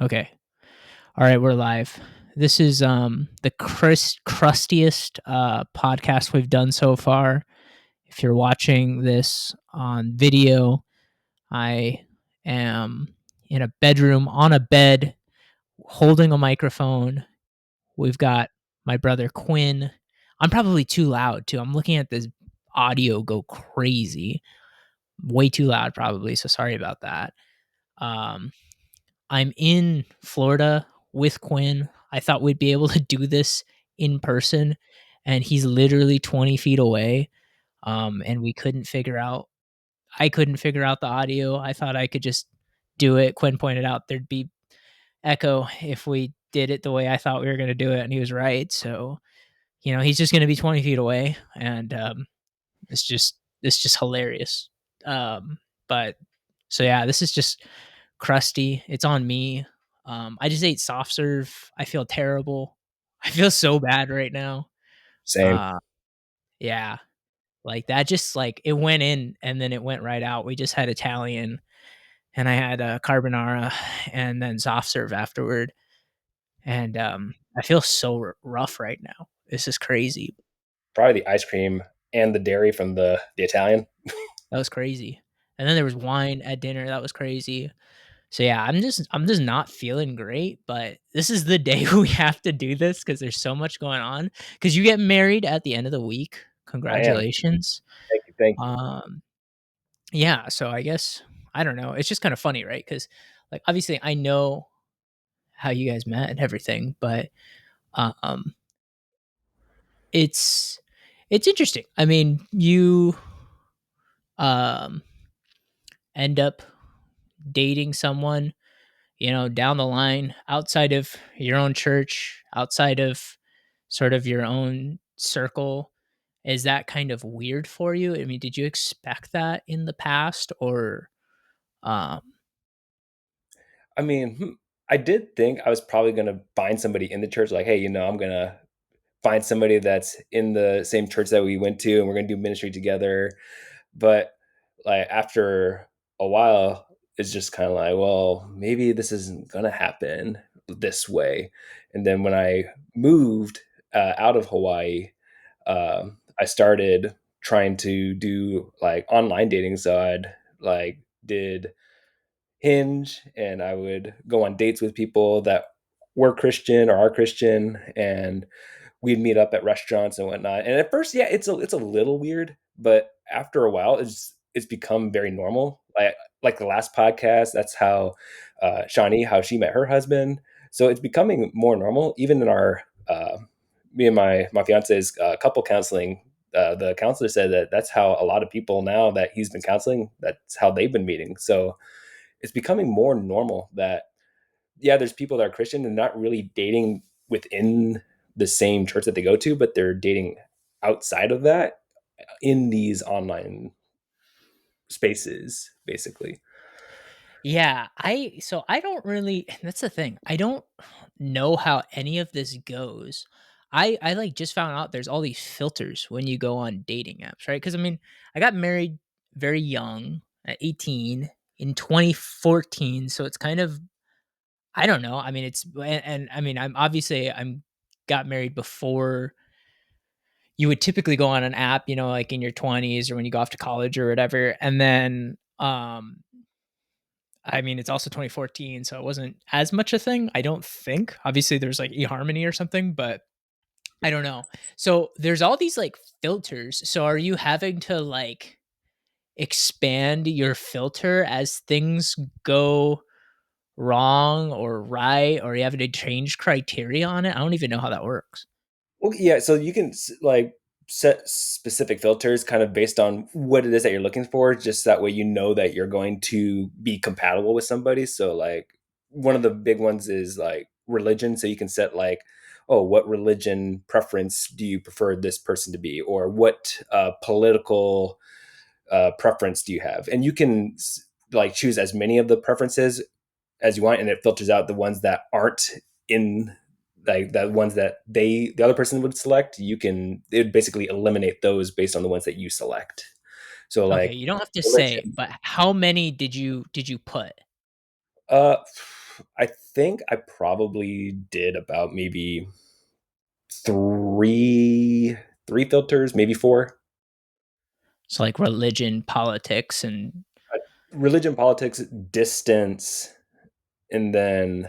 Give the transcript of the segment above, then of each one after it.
Okay. All right, we're live. This is the crustiest podcast we've done so far. If you're watching this on video, I am in a bedroom on a bed holding a microphone. We've got my brother Quinn. I'm probably too loud too. I'm looking at this audio go crazy. Way too loud probably, so sorry about that. Um I'm in Florida with Quinn. I thought we'd be able to do this in person, and he's literally 20 feet away. And we couldn't figure out. I couldn't figure out the audio. I thought I could just do it. Quinn pointed out there'd be echo if we did it the way I thought we were going to do it, and he was right. So he's just going to be 20 feet away, and it's just hilarious. But so yeah, this is just crusty. It's on me. I just ate soft serve. I feel terrible. I feel so bad right now. Same. Uh, yeah, like that. Just like it went in and then it went right out. We just had Italian, and I had a carbonara, and then soft serve afterward. And I feel so rough right now. This is crazy. Probably the ice cream and the dairy from the Italian. That was crazy. And then there was wine at dinner. That was crazy. So yeah, I'm just not feeling great, but this is the day we have to do this because there's so much going on. Because you get married at the end of the week. I am. Congratulations. Thank you. Thank you. Um, yeah, so I guess I don't know. It's just kind of funny, right? Because like obviously I know how you guys met and everything, but um it's it's interesting. I mean, you um end up dating someone down the line outside of your own church, outside of sort of your own circle. Is that kind of weird for you? I mean, did you expect that in the past or um I mean, I did think I was probably going to find somebody in the church, like, hey, I'm going to find somebody that's in the same church that we went to, and we're going to do ministry together. But like after a while, it's just kind of like, well, maybe this isn't going to happen this way. And then when I moved out of Hawaii, I started trying to do like online dating. So I'd like did Hinge, and I would go on dates with people that were Christian or are Christian, and we'd meet up at restaurants and whatnot. And at first, yeah, it's a little weird, but after a while, it's become very normal. Like the last podcast, that's how Shawnee, how she met her husband. So it's becoming more normal, even in our me and my fiance's couple counseling. The counselor said that that's how a lot of people now that he's been counseling, that's how they've been meeting. So it's becoming more normal that yeah, there's people that are Christian and not really dating within the same church that they go to, but they're dating outside of that in these online spaces, basically. yeah, I don't really that's the thing. I don't know how any of this goes. I like just found out there's all these filters when you go on dating apps, right? Cuz I mean, I got married very young at 18 in 2014, so it's kind of I don't know. I mean, and I mean, I'm got married before you would typically go on an app, like in your 20s or when you go off to college or whatever. And then I mean, it's also 2014, so it wasn't as much a thing, I don't think. Obviously there's like eHarmony or something, but I don't know. So there's all these like filters. So are you having to like expand your filter as things go wrong or right, or you having to change criteria on it? I don't even know how that works. Well, yeah, so you can like set specific filters kind of based on what it is that you're looking for, just that way you know that you're going to be compatible with somebody. So like one of the big ones is like religion. So you can set like, oh, what religion preference do you prefer this person to be, or what political preference do you have? And you can like choose as many of the preferences as you want, and it filters out the ones that aren't in like the ones that the other person would select. It would basically eliminate those based on the ones that you select. So Okay, like you don't have to say, religion, but how many did you put? uh I think I probably did about maybe three three filters, maybe four. So like religion, politics, and Religion, politics, distance, and then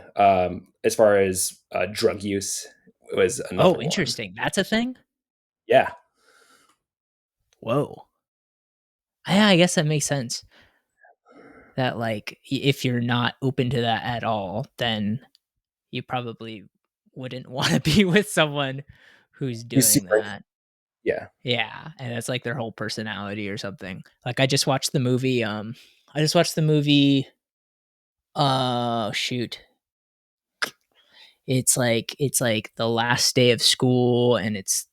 as far as drug use was oh, another one. interesting. That's a thing. Yeah. Whoa. Yeah, I guess that makes sense. That like if you're not open to that at all, then you probably wouldn't want to be with someone who's He's doing super. that. Yeah. Yeah, and that's like their whole personality or something. Like I just watched the movie. I just watched the movie. Shoot, it's like the last day of school, and it's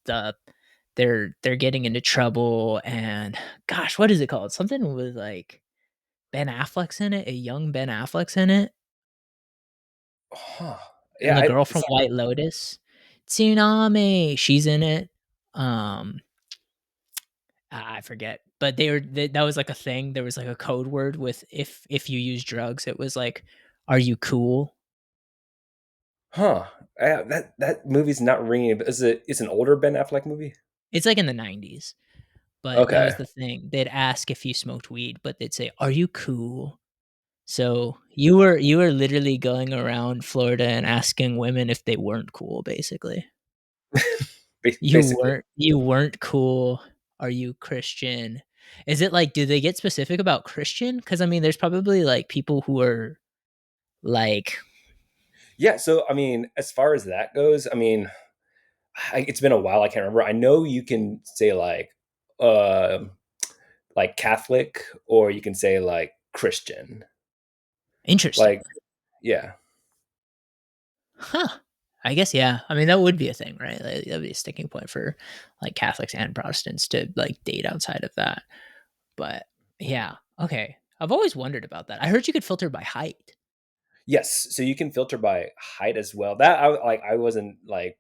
they're getting into trouble, and gosh, what is it called? Something with like Ben Affleck's in it. A young Ben Affleck's in it, Huh. and Yeah. the girl from It's White Lotus, Tsunami. She's in it. Um, I forget, but that was like a thing. There was like a code word with if you use drugs, it was like, "Are you cool?" huh. Yeah, that movie's not ringing. Is it? It's an older Ben Affleck movie. It's like in the 90s, but that was Okay. the thing. They'd ask if you smoked weed, but they'd say, "Are you cool?" So you were literally going around Florida and asking women if they weren't cool, basically. You Basically. weren't cool. Are you Christian? Is it like do they get specific about Christian? Because I mean, there's probably like people who are like Yeah. So I mean, as far as that goes, I mean, it's been a while. I can't remember. I know you can say uh, like Catholic, or you can say like Christian. interesting. Like, yeah. Huh. I guess yeah. I mean, that would be a thing, right? Like, that'd be a sticking point for like Catholics and Protestants to like date outside of that. But yeah, okay. I've always wondered about that. I heard you could filter by height. Yes. So you can filter by height as well. That I wasn't like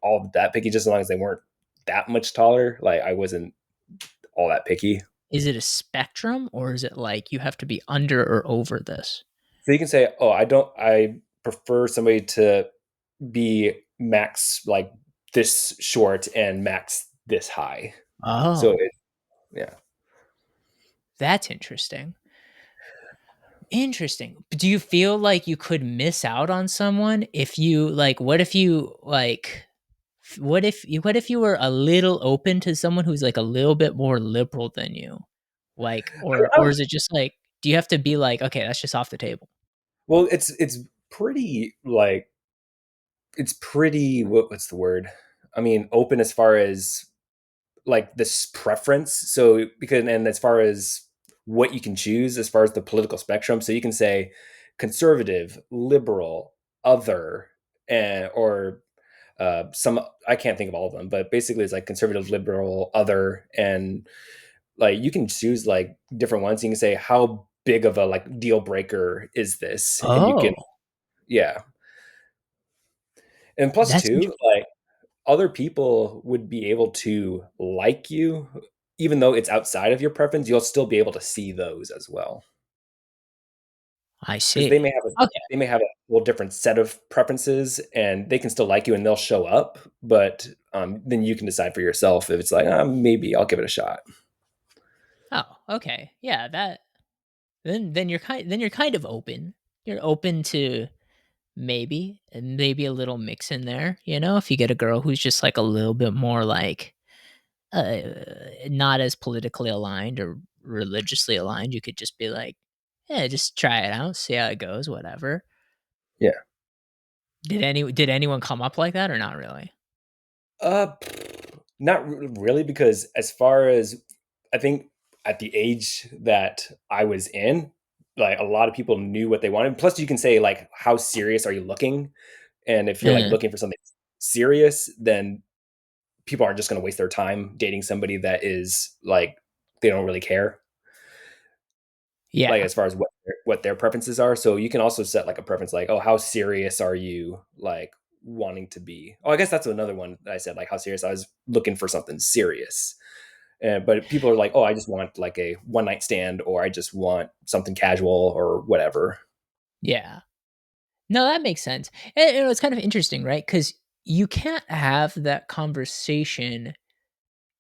all that picky, just as long as they weren't that much taller. Like I wasn't all that picky. Is it a spectrum or is it like you have to be under or over this? So you can say, "Oh, I prefer somebody to be max like this short and max this high." So Oh, yeah. that's interesting. Interesting. But do you feel like you could miss out on someone if you like what if you like what if you were a little open to someone who's like a little bit more liberal than you? Like or is it just like do you have to be like okay, that's just off the table? Well, it's pretty like it's pretty what's the word? I mean, open as far as like this preference. So because and as far as what you can choose as far as the political spectrum, so you can say conservative, liberal, other, and or some I can't think of all of them, but basically it's like conservative, liberal, other, and like you can choose like different ones. You can say how big of a like deal breaker is this, and you can Oh, yeah. And plus that's two, like other people would be able to like you, even though it's outside of your preference, you'll still be able to see those as well. I Because see. Okay. they may have a little different set of preferences and they can still like you and they'll show up, but then you can decide for yourself if it's like, maybe I'll give it a shot. Oh, okay. Yeah, that then you're kind of open. You're open to maybe and maybe a little mix in there, you know, if you get a girl who's just like a little bit more like uh not as politically aligned or religiously aligned, you could just be like, yeah, just try it out, see how it goes, whatever. Yeah. Did anyone come up like that or not really? Uh, not really, because as far as I think at the age that I was in, like a lot of people knew what they wanted. Plus, you can say like, how serious are you looking? And if you're like Uh, looking for something serious, then people aren't just going to waste their time dating somebody that is like they don't really care, like yeah. as far as what their preferences are. So you can also set like a preference, like, oh, how serious are you like wanting to be? Oh, I guess that's another one that I said, like how serious I was looking for something serious. But people are like, oh, I just want like a one night stand, or I just want something casual or whatever. Yeah. No, that makes sense. And, it's kind of interesting, right? Because you can't have that conversation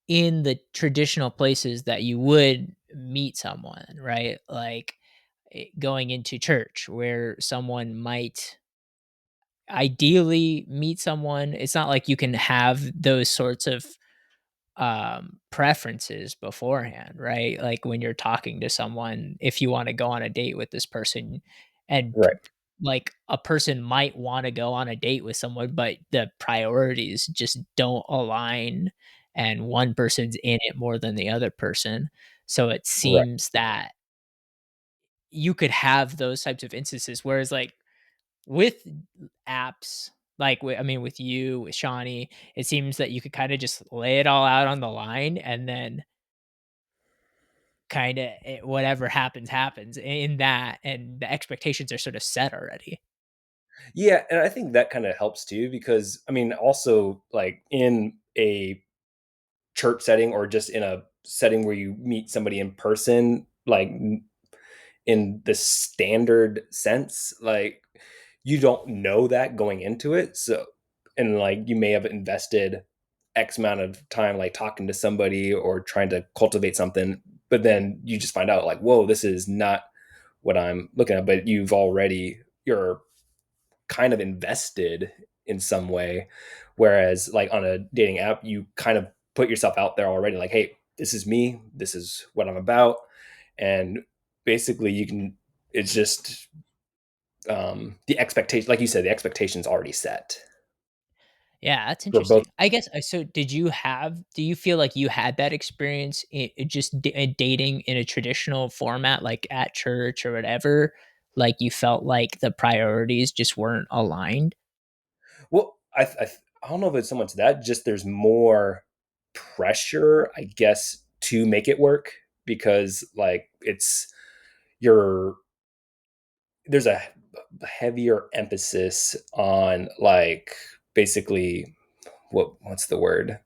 in the traditional places that you would meet someone, right? Like going into church where someone might ideally meet someone. It's not like you can have those sorts of preferences beforehand, right? Like when you're talking to someone, if you want to go on a date with this person, and Right. like a person might want to go on a date with someone, but the priorities just don't align, and one person's in it more than the other person. So it Right. seems that you could have those types of instances. Whereas like with apps, like I mean, with you, with Shawnee, it seems that you could kind of just lay it all out on the line, and then kind of whatever happens, happens in that, and the expectations are sort of set already. Yeah, and I think that kind of helps too because I mean, also like in a church setting or just in a setting where you meet somebody in person, like in the standard sense, like you don't know that going into it. So, and like you may have invested X amount of time like talking to somebody or trying to cultivate something, but then you just find out like, whoa, this is not what I'm looking at. But you're kind of invested in some way. Whereas like on a dating app, you kind of put yourself out there already, like, hey, this is me, this is what I'm about. And basically you can it's just the expectation, like you said, the expectation's already set Yeah, that's for both. interesting. I guess so do you feel like you had that experience just dating in a traditional format, like at church or whatever? Like you felt like the priorities just weren't aligned? Well, I don't know if it's so much that, just there's more pressure, I guess, to make it work because like you're there's a heavier emphasis on like basically what's the word?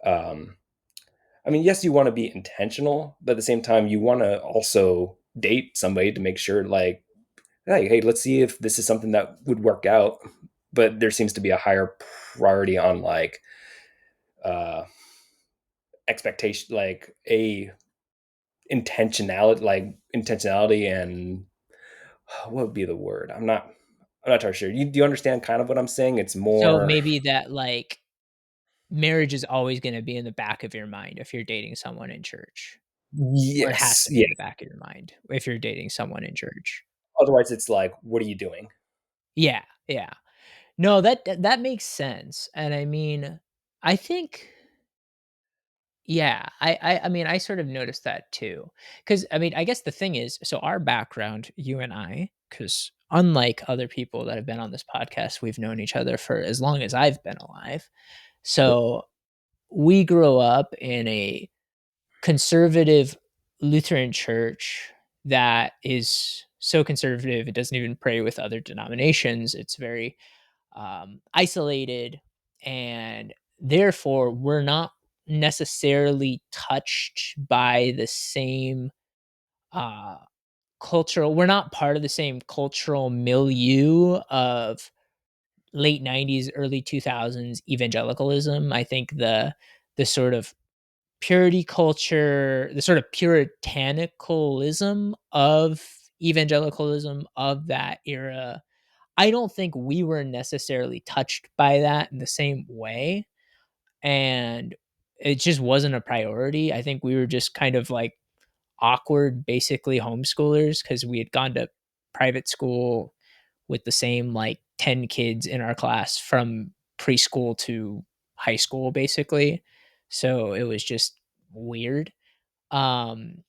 Um, I mean, yes, you want to be intentional, but at the same time, you want to also date somebody to make sure, like, hey, let's see if this is something that would work out. But there seems to be a higher priority on like uh, expectation, like a intentionality, and what would be the word? I'm not entirely sure. Do you understand kind of what I'm saying? It's So more maybe that like marriage is always going to be in the back of your mind if you're dating someone in church, or it has yes, to be yeah. in the back of your mind if you're dating someone in church. Otherwise, it's like, what are you doing? Yeah, yeah. No, that makes sense. And I mean, I think yeah, I mean, I sort of noticed that too. Cuz I mean, I guess the thing is, so our background, you and I, cuz unlike other people that have been on this podcast, we've known each other for as long as I've been alive. Yep. So, we grew up in a conservative Lutheran church that is so conservative it doesn't even pray with other denominations. It's very isolated, and therefore we're not necessarily touched by the same uh, cultural. We're not part of the same cultural milieu of late 90s, early 2000s evangelicalism. I think the sort of purity culture, the sort of puritanicalism of evangelicalism of that era, I don't think we were necessarily touched by that in the same way, and it just wasn't a priority. I think we were just kind of like awkward, basically homeschoolers because we had gone to private school with the same like 10 kids in our class from preschool to high school, basically. So it was just weird. Um,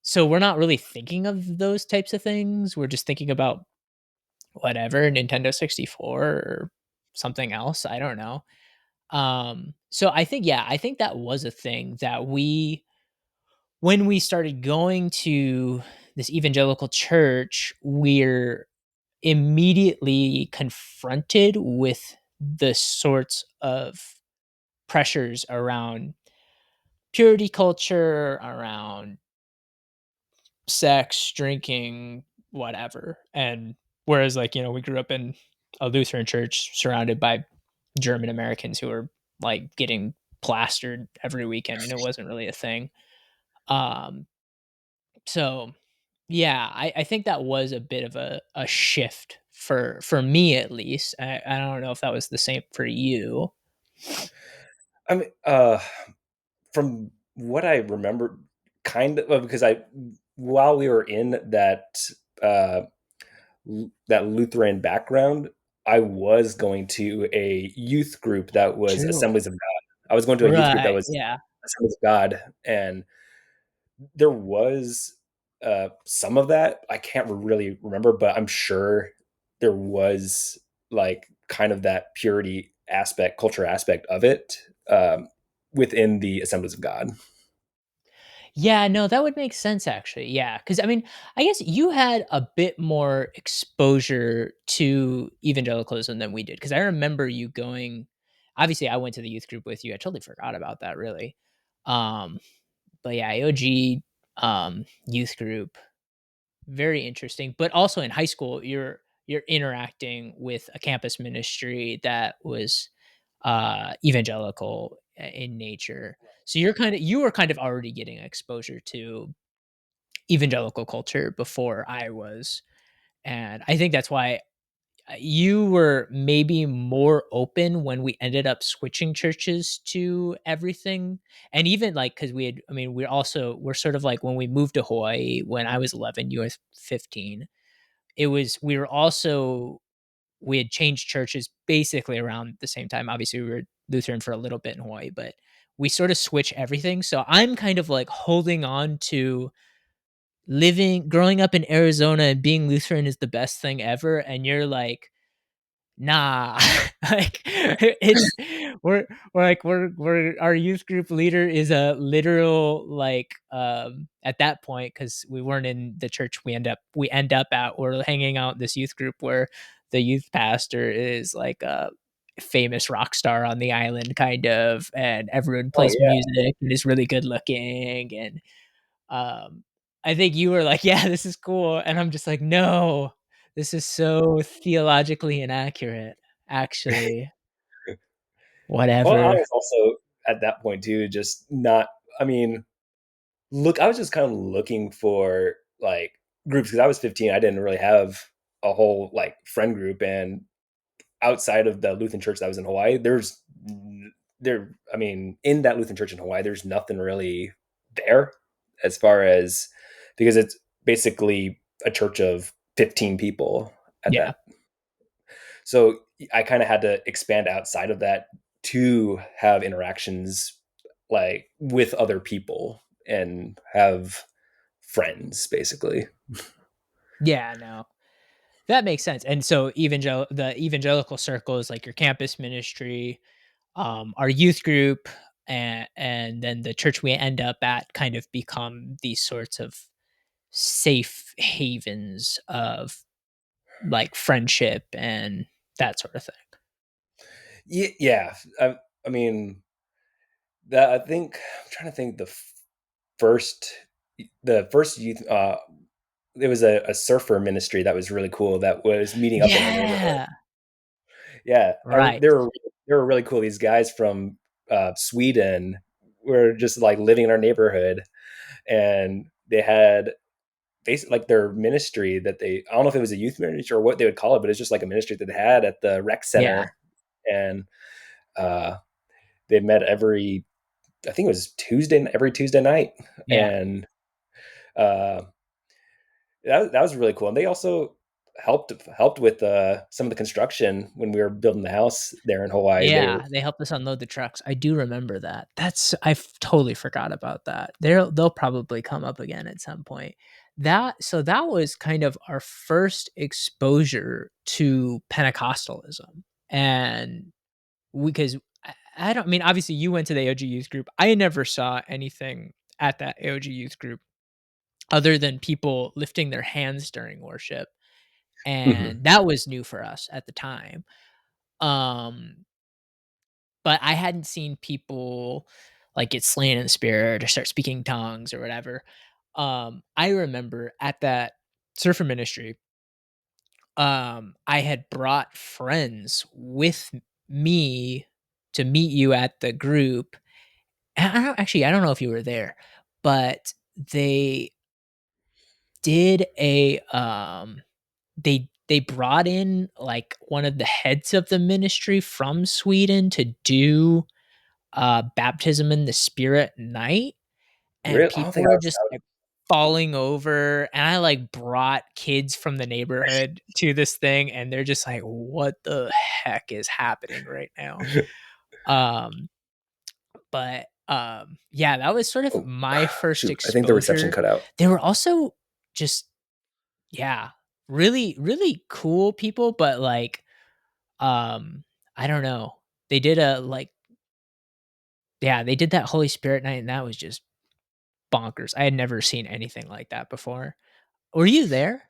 so we're not really thinking of those types of things. We're just thinking about whatever, Nintendo 64 or something else, I don't know. So I think yeah, I think that was a thing that we when we started going to this evangelical church, we're immediately confronted with the sorts of pressures around purity culture, around sex, drinking, whatever. And Whereas, like, we grew up in a Lutheran church surrounded by German Americans who were like getting plastered every weekend, and it wasn't really a thing. Um, so yeah, I think that was a bit of a shift for me at least. I don't know if that was the same for you. I mean, from what I remember, kind of, well, because I while we were in uh, that Lutheran background, I was going to a youth group that was True. Assemblies of God. I was going to a youth group that Right. was Yeah. Assemblies of God, and there was some of that. I can't really remember, but I'm sure there was like kind of that purity aspect, culture aspect of it within the Assemblies of God. Yeah, no, that would make sense actually. Yeah, because I mean, I guess you had a bit more exposure to evangelicalism than we did. Because I remember you going. Obviously, I went to the youth group with you. I totally forgot about that. Really, um, but yeah, AOG youth group, very interesting. But also in high school, you're interacting with a campus ministry that was evangelical in nature. So you were kind of already getting exposure to evangelical culture before I was. And I think that's why you were maybe more open when we ended up switching churches to everything. And even like, cause I mean, we're sort of like when we moved to Hawaii when I was 11, you were 15. We had changed churches basically around the same time. Obviously, we were Lutheran for a little bit in Hawaii, but we sort of switch everything. So I'm kind of like holding on to growing up in Arizona and being Lutheran is the best thing ever. And you're like, nah, like it's we're our youth group leader is a literal like at that point because we weren't in the church we end up at we're hanging out in this youth group where the youth pastor is like a famous rock star on the island kind of, and everyone Oh plays yeah. music and is really good looking. And um, I think you were like, "Yeah, this is cool," and I'm just like, "No, this is so theologically inaccurate, actually." Well, I Whatever. was also at that point too, just not. I mean, look, I was just kind of looking for like groups because I was 15. I didn't really have a whole like friend group, and outside of the Lutheran church that was in Hawaii, there. I mean, in that Lutheran church in Hawaii, there's nothing really there as far as because it's basically a church of 15 people at Yeah. that. So I kind of had to expand outside of that to have interactions like with other people and have friends basically. Yeah, no. That makes sense, and so the evangelical circle is like your campus ministry, our youth group, and then the church we end up at kind of become these sorts of safe havens of, like, friendship and that sort of thing. Yeah, I mean that I think I'm trying to think first the first youth it was a surfer ministry that was really cool that was meeting up in our neighborhood. Yeah. Yeah, Right. they were really cool. These guys from Sweden were just like living in our neighborhood, and they had basically like their ministry that I don't know if it was a youth ministry or what they would call it, but it's just like a ministry that they had at the rec Yeah. center, and uh, they met I think it was every Tuesday night, Yeah. and uh, that was really cool. And they also helped with some of the construction when we were building the house there in Hawaii. Yeah, they helped us unload the trucks. I do remember that. Totally forgot about that. They'll probably come up again at some point. That was kind of our first exposure to Pentecostalism. And because I don't I mean, obviously you went to the AOG youth group. I never saw anything at that AOG youth group other than people lifting their hands during worship. Mhm. And that was new for us at the time. Um But I hadn't seen people, like, get slain in the spirit or start speaking tongues or whatever. I remember at that surfer ministry, I had brought friends with me to meet you at the group. And I don't know if you were there, but they did they brought in, like, one of the heads of the ministry from Sweden to do, baptism in the Spirit night, and Really? I don't people think I were was. just, like, falling over, and I, like, brought kids from the neighborhood to this thing, and they're just like, "What the heck is happening right now?" Um, yeah, that was sort of Oh, my first shoot, I think the reception exposure. cut out. They were also just, yeah, really, really cool people, but, like, um, I don't know. They did a, like, yeah, they did that Holy Spirit night, and that was just bonkers. I had never seen anything like that before. Were you there?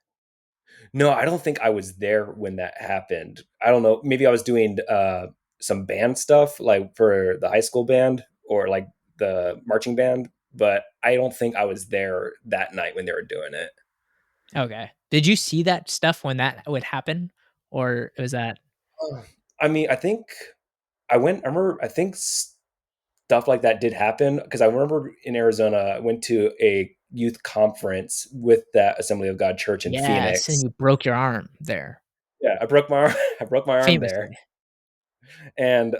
No, I don't think I was there when that happened. I don't know. Maybe I was doing some band stuff, like for the high school band or like the marching band, but I don't think I was there that night when they were doing it. Okay. Did you see that stuff when that would happen? Or was that Oh. I mean, I think I went. I remember. I think stuff like that did happen because I remember in Arizona, I went to a youth conference with that Assembly of God Church in yes, and Phoenix. you broke your arm there, Yeah, I broke my arm. I broke my arm there, famously. and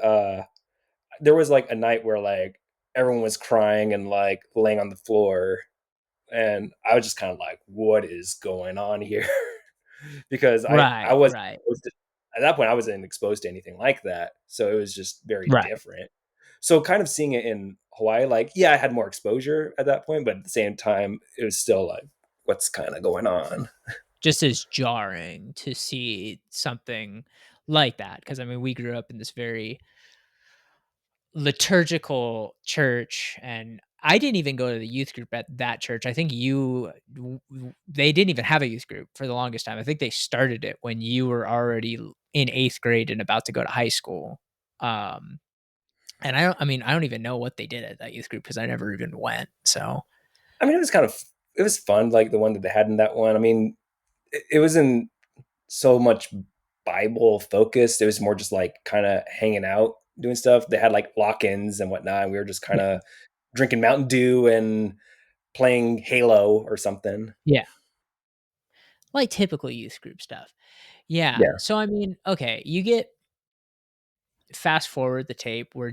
there was like a night where like everyone was crying and like laying on the floor, and I was just kind of like, what is going on here? Because I Right, was right, at that point I wasn't exposed to anything like that, so it was just very right. different. So kind of seeing it in Hawaii, like yeah, I had more exposure at that point, but at the same time, it was still like, what's kind of going on? Just as jarring to see something like that, because I mean, we grew up in this very liturgical church, and I didn't even go to the youth group at that church. I think they didn't even have a youth group for the longest time. I think they started it when you were already in 8th grade and about to go to high school. Um, and I don't even know what they did at that youth group because I never even went. So, I mean, it was fun, like the one that they had in that one. I mean, it wasn't so much Bible focused. It was more just like kind of hanging out, doing stuff. They had like lock-ins and whatnot. And we were just kind yeah. of drinking Mountain Dew and playing Halo or something. Yeah. Like typical youth group stuff. Yeah. Yeah. So I mean, okay, you get fast forward the tape. We're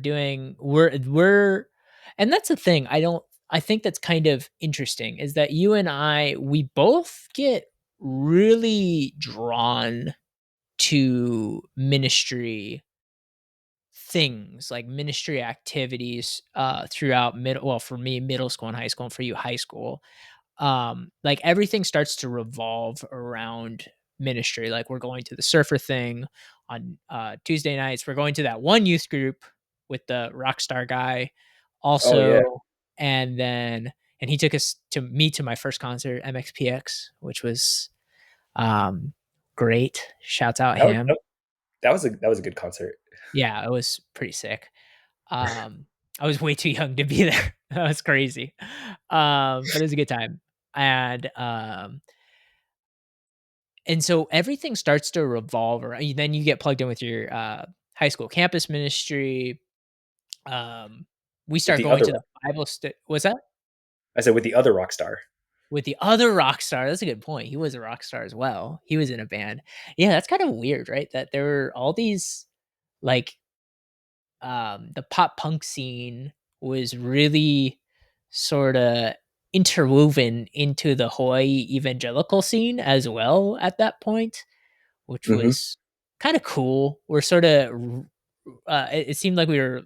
and that's the thing. I think that's kind of interesting is that you and we both get really drawn to ministry things, like ministry activities throughout for me middle school and high school, and for you high school. Like everything starts to revolve around ministry. Like we're going to the surfer thing on Tuesday nights. We're going to that one youth group with the rock star guy Oh yeah. also. And then and he took us to me to my first concert, MXPX, which was um great. Shouts out That was, him. that was a good concert. Yeah, it was pretty sick. um I was way too young to be there. That was crazy. But it was a good time. And and so everything starts to revolve around, then you get plugged in with your high school campus ministry. um we With start the going other to the what's that? I said with the other rock star. With the other rock star. That's a good point. He was a rock star as well. He was in a band. Yeah, that's kind of weird, right? That there were all these, like, the pop punk scene was really sort of interwoven into the Hawaii evangelical scene as well at that point, which Hmm. was kind of cool. We're sort of it seemed like we were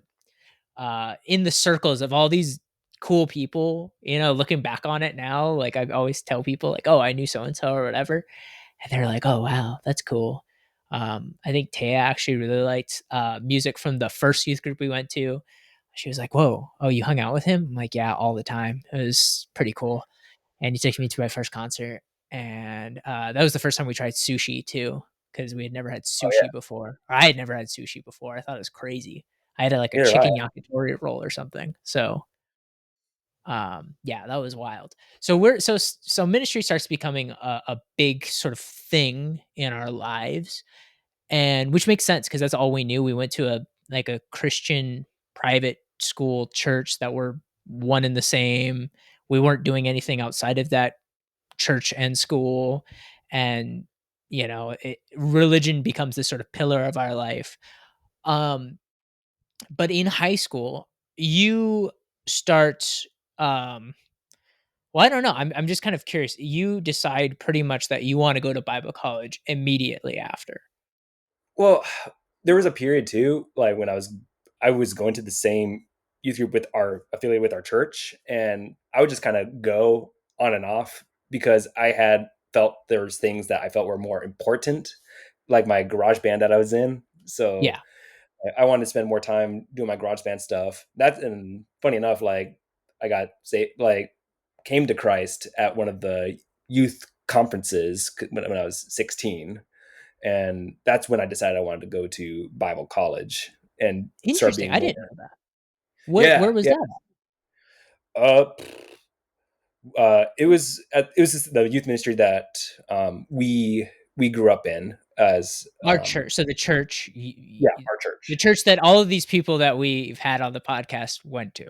in the circles of all these cool people. Looking back on it now, like I always tell people, like, "Oh, I knew so and so or whatever," and they're like, "Oh, wow, that's cool." I think Taya actually really liked music from the first youth group we went to. She was like, "Whoa, oh, you hung out with him?" I'm like, "Yeah, all the time." It was pretty cool, and he took me to my first concert, and that was the first time we tried sushi too, because we had never had Oh yeah. sushi before. Or I had never had sushi before. I thought it was crazy. I had like a Neither have I. chicken yakitori roll or something. So Yeah, that was wild. So ministry starts becoming a big sort of thing in our lives, and which makes sense because that's all we knew. We went to a Christian private school church that were one and the same. We weren't doing anything outside of that church and school, and religion becomes this sort of pillar of our life. Um, but in high school, you start. Um, well, I don't know. I'm just kind of curious. You decide pretty much that you want to go to Bible college immediately after. Well, there was a period too, like when I was going to the same youth group with our affiliate with our church, and I would just kind of go on and off because I had felt there was things that I felt were more important, like my garage band that I was in. So Yeah, I wanted to spend more time doing my garage band stuff. That's and funny enough, like I got say like came to Christ at one of the youth conferences when I was 16, and that's when I decided I wanted to go to Bible college and start interesting. being I more. didn't know that. Where Yeah, was yeah. that? Uh, it was just the youth ministry that we grew up in as Our church. So the church, yeah, our church. the church that all of these people that we've had on the podcast went to.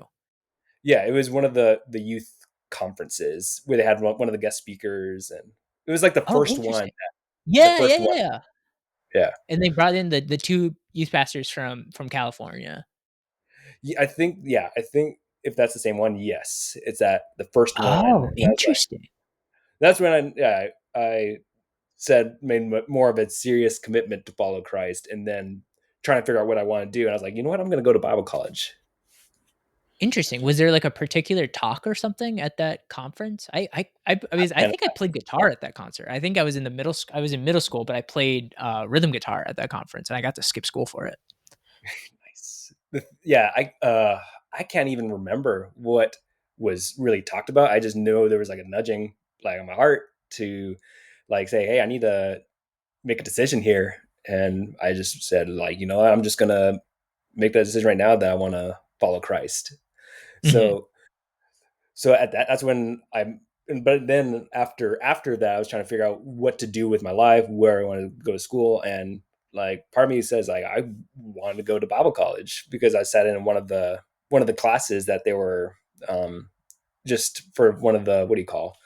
Yeah, it was one of the youth conferences where they had one of the guest speakers, and it was like the Oh, first one. interesting. The Yeah, first yeah, one. yeah. Yeah. And they brought in the two youth pastors from California. I think if that's the same one, yes, it's at the first one. Oh, And I was like, interesting. that's when I said made more of a serious commitment to follow Christ, and then trying to figure out what I want to do. And I was like, you know what, I'm going to go to Bible college. Interesting. Was there like a particular talk or something at that conference? I And think I played guitar at that concert. I think I was in the I was in middle school, but I played rhythm guitar at that conference, and I got to skip school for it. nice. Yeah, I can't even remember what was really talked about. I just know there was like a nudging like on my heart to like say, hey, I need to make a decision here. And I just said like, you know what, I'm just gonna make that decision right now that I want to follow Christ. Mhm. So at that's when but then after that I was trying to figure out what to do with my life, where I wanted to go to school. And like part of me says like I wanted to go to Bible college because I sat in one of the classes that they were just for one of the what do you call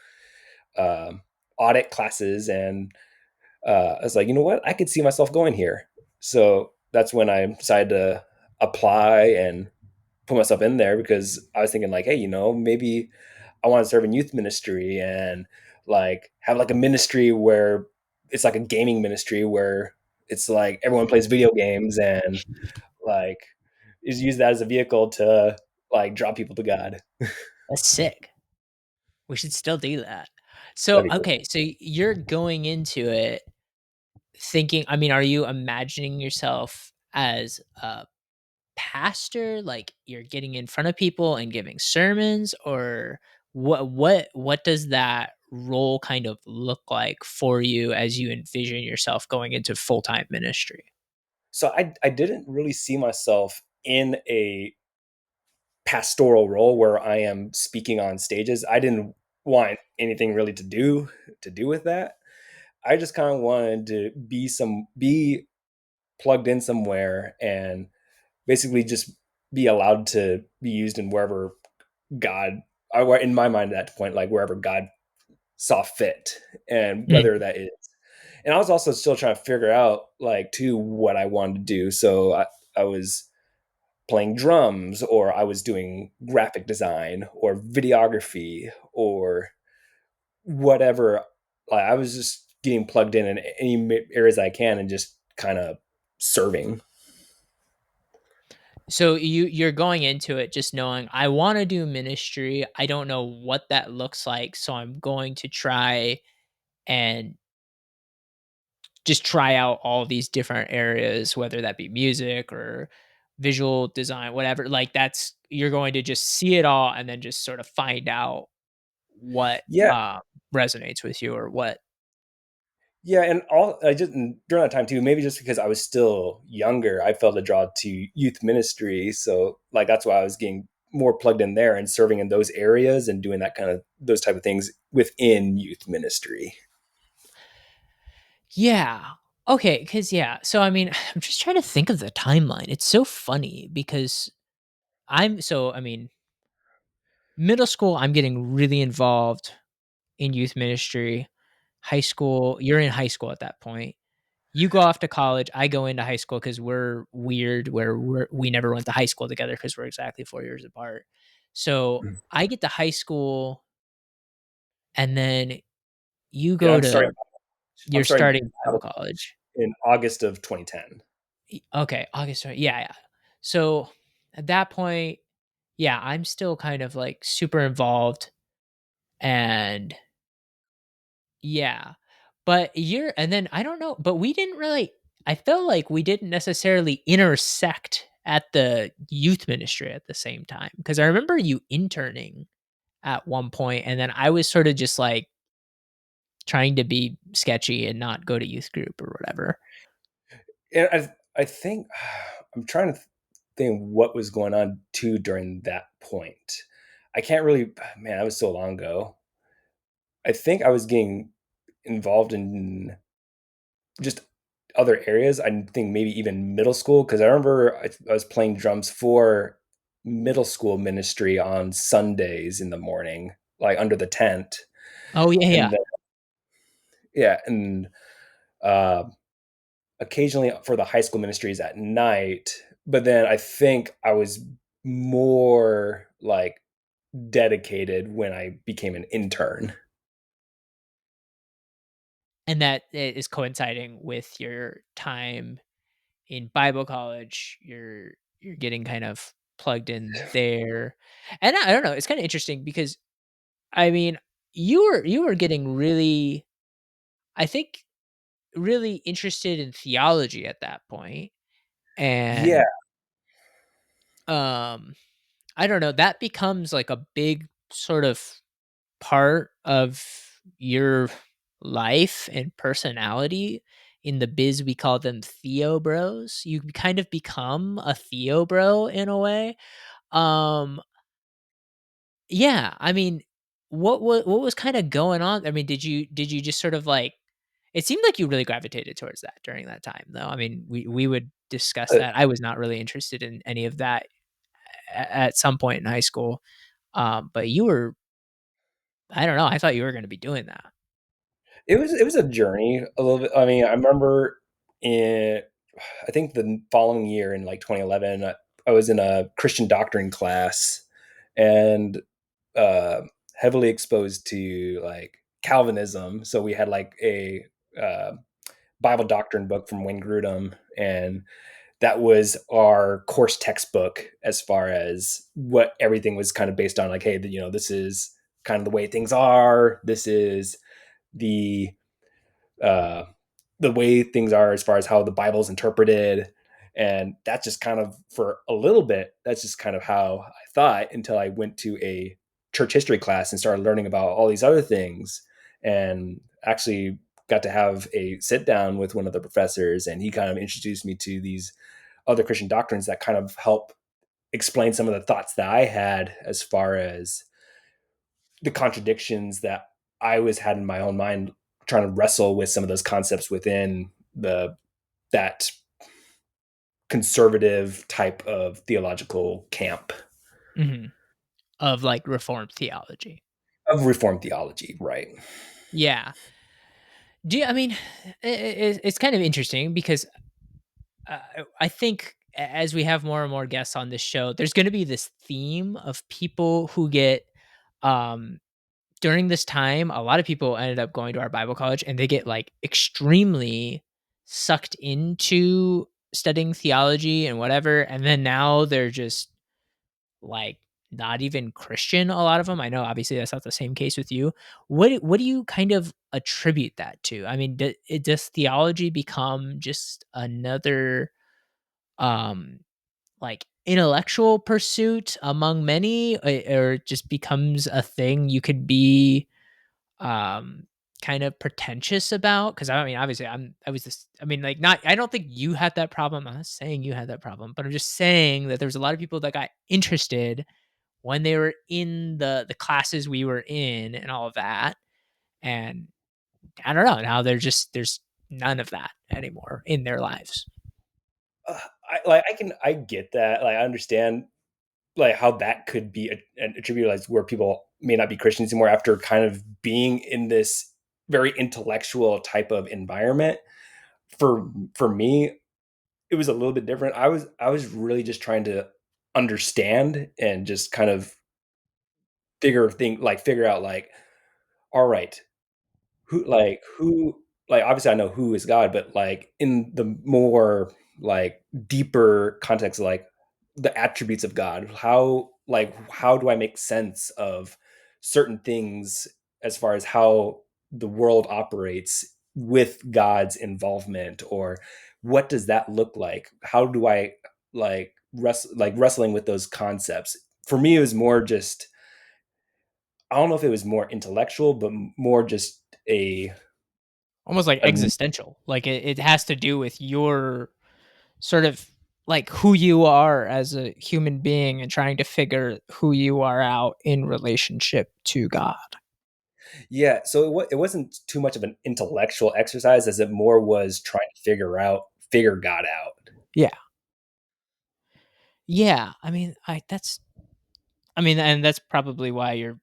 um audit classes. And I was like, you know what, I could see myself going here. So that's when I decided to apply and put myself in there because I was thinking like, hey, you know, maybe I want to serve in youth ministry and like have like a ministry where it's like a gaming ministry where it's like everyone plays video games and like is use that as a vehicle to like draw people to God. That's sick. We should still do that. So, That'd be cool. okay, so you're going into it thinking, I mean, are you imagining yourself as a pastor, like you're getting in front of people and giving sermons, or what does that role kind of look like for you as you envision yourself going into full-time ministry? So I didn't really see myself in a pastoral role where I am speaking on stages. I didn't want anything really to do with that. I just kind of wanted to be plugged in somewhere and basically just be allowed to be used in wherever God, or in my mind at that point, like wherever God saw fit, and whether Mm. that is. And I was also still trying to figure out like too what I wanted to do. So I was playing drums, or I was doing graphic design or videography or whatever. Like I was just getting plugged in any areas I can and just kind of serving. So you're going into it just knowing I want to do ministry. I don't know what that looks like, so I'm going to try and just try out all these different areas, whether that be music or visual design, whatever. Like that's you're going to just see it all and then just sort of find out what Yeah, resonates with you or what. yeah, and all I just during that time too. Maybe just because I was still younger, I felt a draw to youth ministry. So like that's why I was getting more plugged in there and serving in those areas and doing that kind of those type of things within youth ministry. Yeah. Okay, cuz yeah. So I mean, I'm just trying to think of the timeline. It's so funny because I mean, middle school I'm getting really involved in youth ministry. High school, you're in high school at that point. You go off to college, I go into high school cuz we're weird where we never went to high school together cuz we're exactly 4 years apart. So, I get to high school and then you Yeah, go to I'm you're starting starting Bible Bible college. in August of 2010. Okay, August, yeah, yeah. So, at that point, yeah, I'm still kind of, like, super involved, and yeah. But you're and then I don't know, but we didn't really I felt like we didn't necessarily intersect at the youth ministry at the same time because I remember you interning at one point, and then I was sort of just, like, trying to be sketchy and not go to youth group or whatever. And I think I'm trying to think what was going on too during that point. I can't really, man, that was so long ago. I think I was getting involved in just other areas. I think maybe even middle school because I remember I was playing drums for middle school ministry on Sundays in the morning, like under the tent, Oh, yeah, yeah. and then, yeah, and uh, occasionally for the high school ministries at night. But then I think I was more like dedicated when I became an intern. And that is coinciding with your time in Bible college. You're getting kind of plugged in there. And I don't know, it's kinda interesting because, I mean, you were getting really, I think, really interested in theology at that point, Yeah, and, um, I don't know, that becomes, like, a big sort of part of your life and personality. In the biz, we call them theo bros. You kind of become a theo bro in a way. Um, yeah, I mean, what was kinda going on? I mean, did you just sort of, like, it seemed like you really gravitated towards that during that time, though. I mean, we would discuss uh, that. I was not really interested in any of that at some point in high school, but you were, I don't know, I thought you were gonna be doing that. it was a journey a little bit. I mean, I remember in I think the following year in like 2011, I was in a Christian doctrine class and uh, heavily exposed to like Calvinism. So we had like a uh, Bible doctrine book from Wayne Grudem, and that was our course textbook as far as what everything was kind of based on. Like, hey, this is kind of the way things are. This is the uh, the way things are as far as how the Bible is interpreted. And that's just kind of for a little bit, that's just kind of how I thought until I went to a church history class and started learning about all these other things and actually got to have a sit down with one of the professors. And he kind of introduced me to these other Christian doctrines that kind of help explain some of the thoughts that I had as far as the contradictions that I was had in my own mind trying to wrestle with some of those concepts within the that conservative type of theological camp Mhm. Of, like, Reformed theology. of Reformed theology, right? Yeah. Do you I mean, it's kind of interesting because, I think as we have more and more guests on this show, there's gonna be this theme of people who get, um during this time, a lot of people ended up going to our Bible college, and they get, like, extremely sucked into studying theology and whatever, and then now they're just, like, not even Christian, a lot of them. I know obviously that's not the same case with you. What do you kind of attribute that to? I mean, does theology become just another, um, like, intellectual pursuit among many, or it just becomes a thing you could be, um, kind of pretentious about? Because I mean, obviously, I was this. I mean, like, not. I don't think you had that problem. I'm not saying you had that problem, but I'm just saying that there's a lot of people that got interested when they were in the classes we were in and all of that. And I don't know, now there's none of that anymore in their lives. I get that. Like I understand like how that could be attributed as where people may not be Christians anymore after kind of being in this very intellectual type of environment. For me, it was a little bit different. I was really just trying to understand and just kind of figure out like, all right, who like obviously I know who is God, but like in the more like deeper context, like the attributes of God, how do I make sense of certain things as far as how the world operates with God's involvement, or what does that look like? How do I wrestling with those concepts? For me, it was more just, I don't know if it was more intellectual, but more just Almost like a existential. Like it has to do with your sort of like who you are as a human being and trying to figure who you are out in relationship to God. Yeah, so it wasn't too much of an intellectual exercise as it more was trying to figure God out. Yeah. Yeah. I mean, and that's probably why you're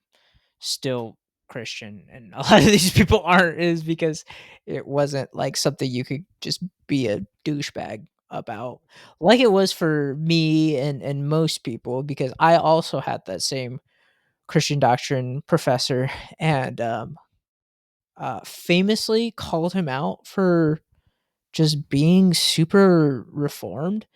still Christian and a lot of these people aren't, is because it wasn't like something you could just be a douchebag about like it was for me and most people, because I also had that same Christian doctrine professor, and famously called him out for just being super reformed.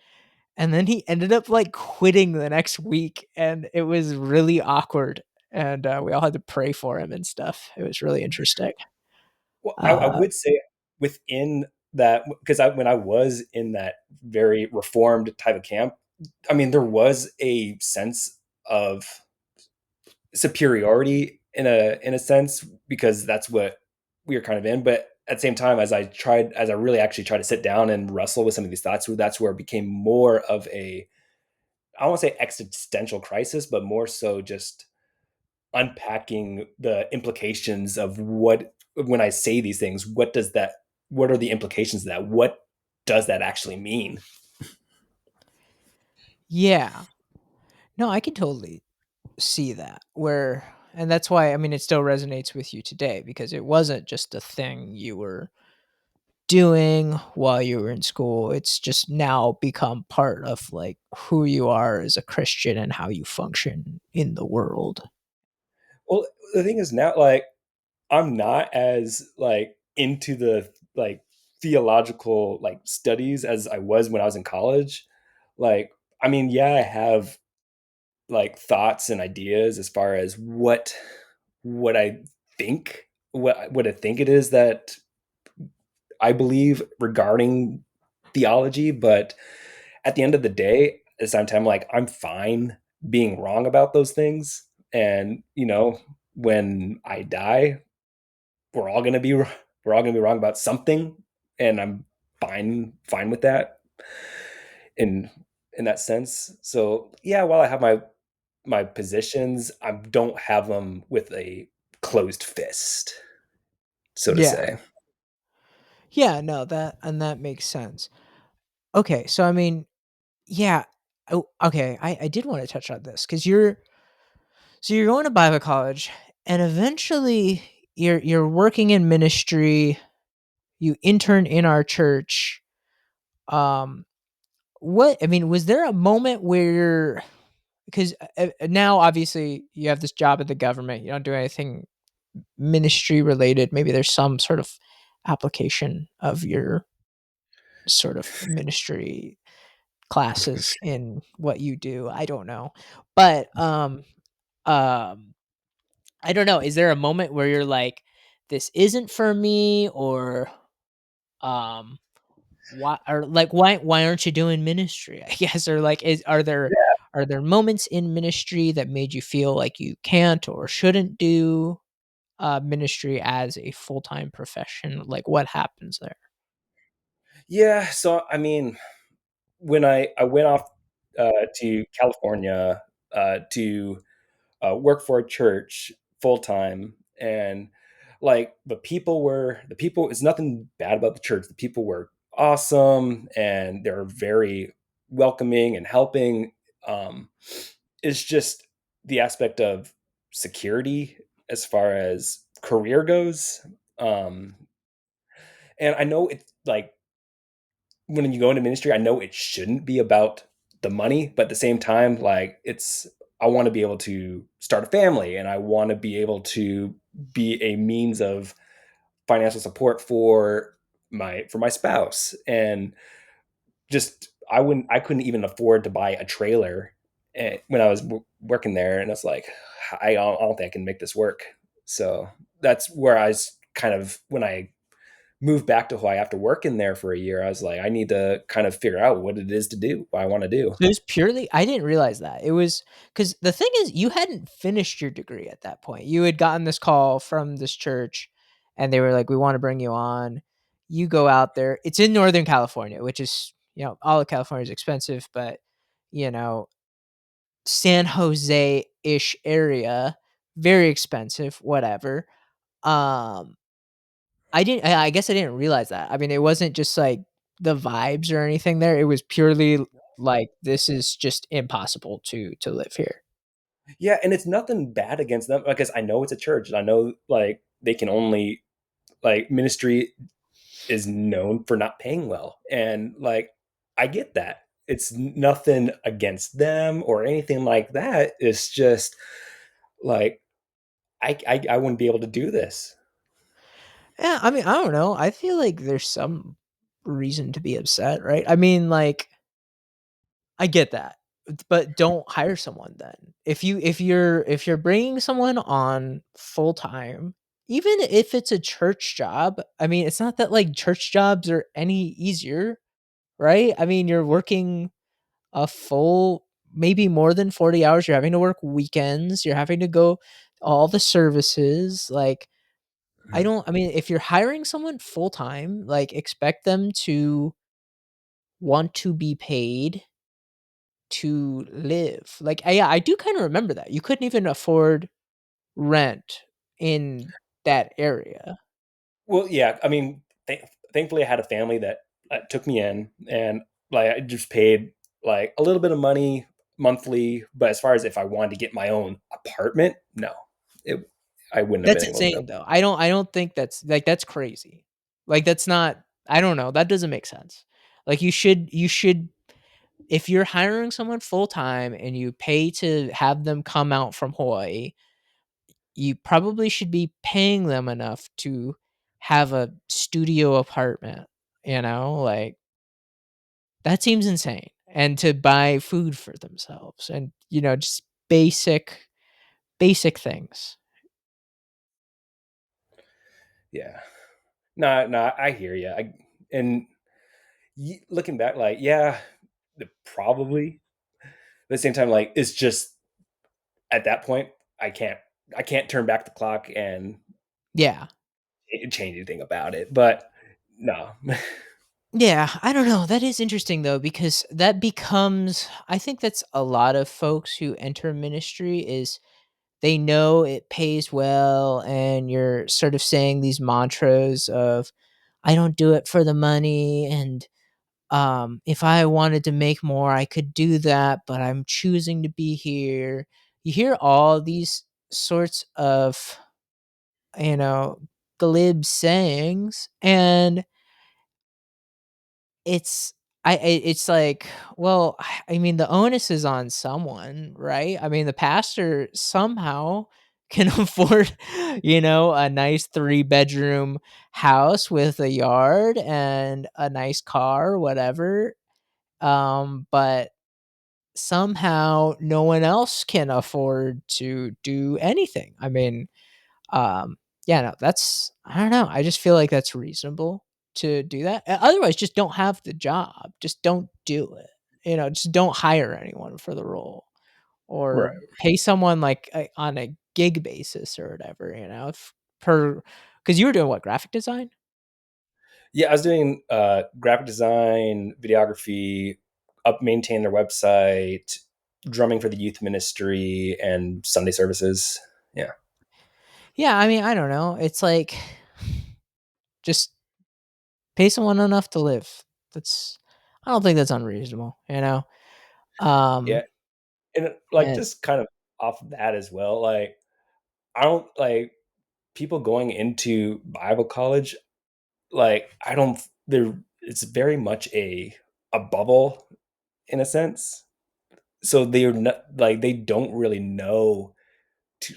And then he ended up like quitting the next week, and it was really awkward. And we all had to pray for him and stuff. It was really interesting. Well, I Uh, would say within that, because when I was in that very reformed type of camp, I mean, there was a sense of superiority in a sense because that's what we were kind of in. But at the same time, as I really actually tried to sit down and wrestle with some of these thoughts, that's where it became more of a, I don't want to say existential crisis, but more so just unpacking the implications of what, when I say these things, what are the implications of that? What does that actually mean? yeah. No, I can totally see that. And that's why, I mean, it still resonates with you today, because it wasn't just a thing you were doing while you were in school. It's just now become part of like who you are as a Christian and how you function in the world. Well, the thing is now, like, I'm not as like into the like theological like studies as I was when I was in college. Like, I mean, yeah, I have like thoughts and ideas as far as what I think, what I think it is that I believe regarding theology, but at the end of the day, at the same time, like I'm fine being wrong about those things. And when I die, we're all gonna be we're all gonna be wrong about something, and I'm fine with that in in that sense. So yeah, while I have my positions, I don't have them with a closed fist, so to Yeah. say. Yeah, no, that makes sense. Okay, so I mean, yeah. Oh, okay. I did want to touch on this because you're going to Bible college, and eventually you're working in ministry. You intern in our church. Um, what I mean, was there a moment where, because now obviously you have this job at the government, you don't do anything ministry related. Maybe there's some sort of application of your sort of ministry classes in what you do. I don't know. But um I don't know. Is there a moment where you're like, this isn't for me, or um why aren't you doing ministry? I guess, or like are there moments in ministry that made you feel like you can't or shouldn't do ministry as a full-time profession? Like what happens there? Yeah, so I mean, when I went off to California to work for a church full time, and like the people. It's nothing bad about the church. The people were awesome, and they're very welcoming and helping. Um, it's just the aspect of security as far as career goes. Um, and I know it's like when you go into ministry, I know it shouldn't be about the money, but at the same time, like I want to be able to start a family, and I want to be able to be a means of financial support for my spouse. And just I couldn't even afford to buy a trailer when I was working there, and it's like I don't think I can make this work. So that's where I was kind of when I moved back to Hawaii after working there for a year. I was like, I need to kind of figure out what it is to do, what I want to do. It was purely I didn't realize that. It was because the thing is you hadn't finished your degree at that point. You had gotten this call from this church and they were like, "We want to bring you on." You go out there. It's in Northern California, which is, all of California is expensive, but you know, San Jose-ish area, very expensive, whatever. Um I guess I didn't realize that. I mean, it wasn't just like the vibes or anything there. It was purely like this is just impossible to live here. Yeah, and it's nothing bad against them because I know it's a church and I know like they can only like ministry is known for not paying well. And like I get that. It's nothing against them or anything like that. It's just like I wouldn't be able to do this. Yeah, I mean, I don't know. I feel like there's some reason to be upset, right? I mean, like I get that. But don't hire someone then. If you're bringing someone on full time, even if it's a church job, I mean, it's not that like church jobs are any easier, right? I mean, you're working a full maybe more than 40 hours, you're having to work weekends, you're having to go all the services, like, I mean, if you're hiring someone full time, like, expect them to want to be paid to live. Like, yeah, I do kinda remember that. You couldn't even afford rent in that area. Well, yeah, I mean, thankfully I had a family that took me in, and like I just paid like a little bit of money monthly. But as far as if I wanted to get my own apartment, no, it I wouldn't have That's been able to. insane, though. I don't think that's crazy. Like, that's not I don't know, that doesn't make sense. Like, you should if you're hiring someone full time and you pay to have them come out from Hawaii, you probably should be paying them enough to have a studio apartment, like that seems insane. And to buy food for themselves and, just basic things. Yeah, no, no, I hear you. And looking back, like yeah, probably. At the same time, like it's just at that point, I can't I can't turn back the clock and Yeah. change anything about it. But no, Yeah, I don't know. That is interesting though because that becomes I think that's a lot of folks who enter ministry is they know it pays well and you're sort of saying these mantras of I don't do it for the money and if I wanted to make more I could do that but I'm choosing to be here. You hear all these sorts of, you know, glib sayings and it's it's like, well, I mean, the onus is on someone, right? I mean, the pastor somehow can afford, a nice 3-bedroom house with a yard and a nice car, whatever. But somehow no one else can afford to do anything. I mean, um, yeah, no, that's I don't know. I just feel like that's reasonable to do that. Otherwise, just don't have the job. Just don't do it. Just don't hire anyone for the role or right. pay someone like on a gig basis or whatever. If per because you were doing what graphic design. Yeah, I was doing graphic design, videography, maintain their website. drumming for the youth ministry and Sunday services. Yeah. Yeah, I mean, I don't know. It's like just pay someone enough to live. That's I don't think that's unreasonable, you know? Yeah. Um, And like and just kind of off of that as well, like I don't like people going into Bible college, like I don't there it's very much a bubble in a sense. So they're not like they don't really know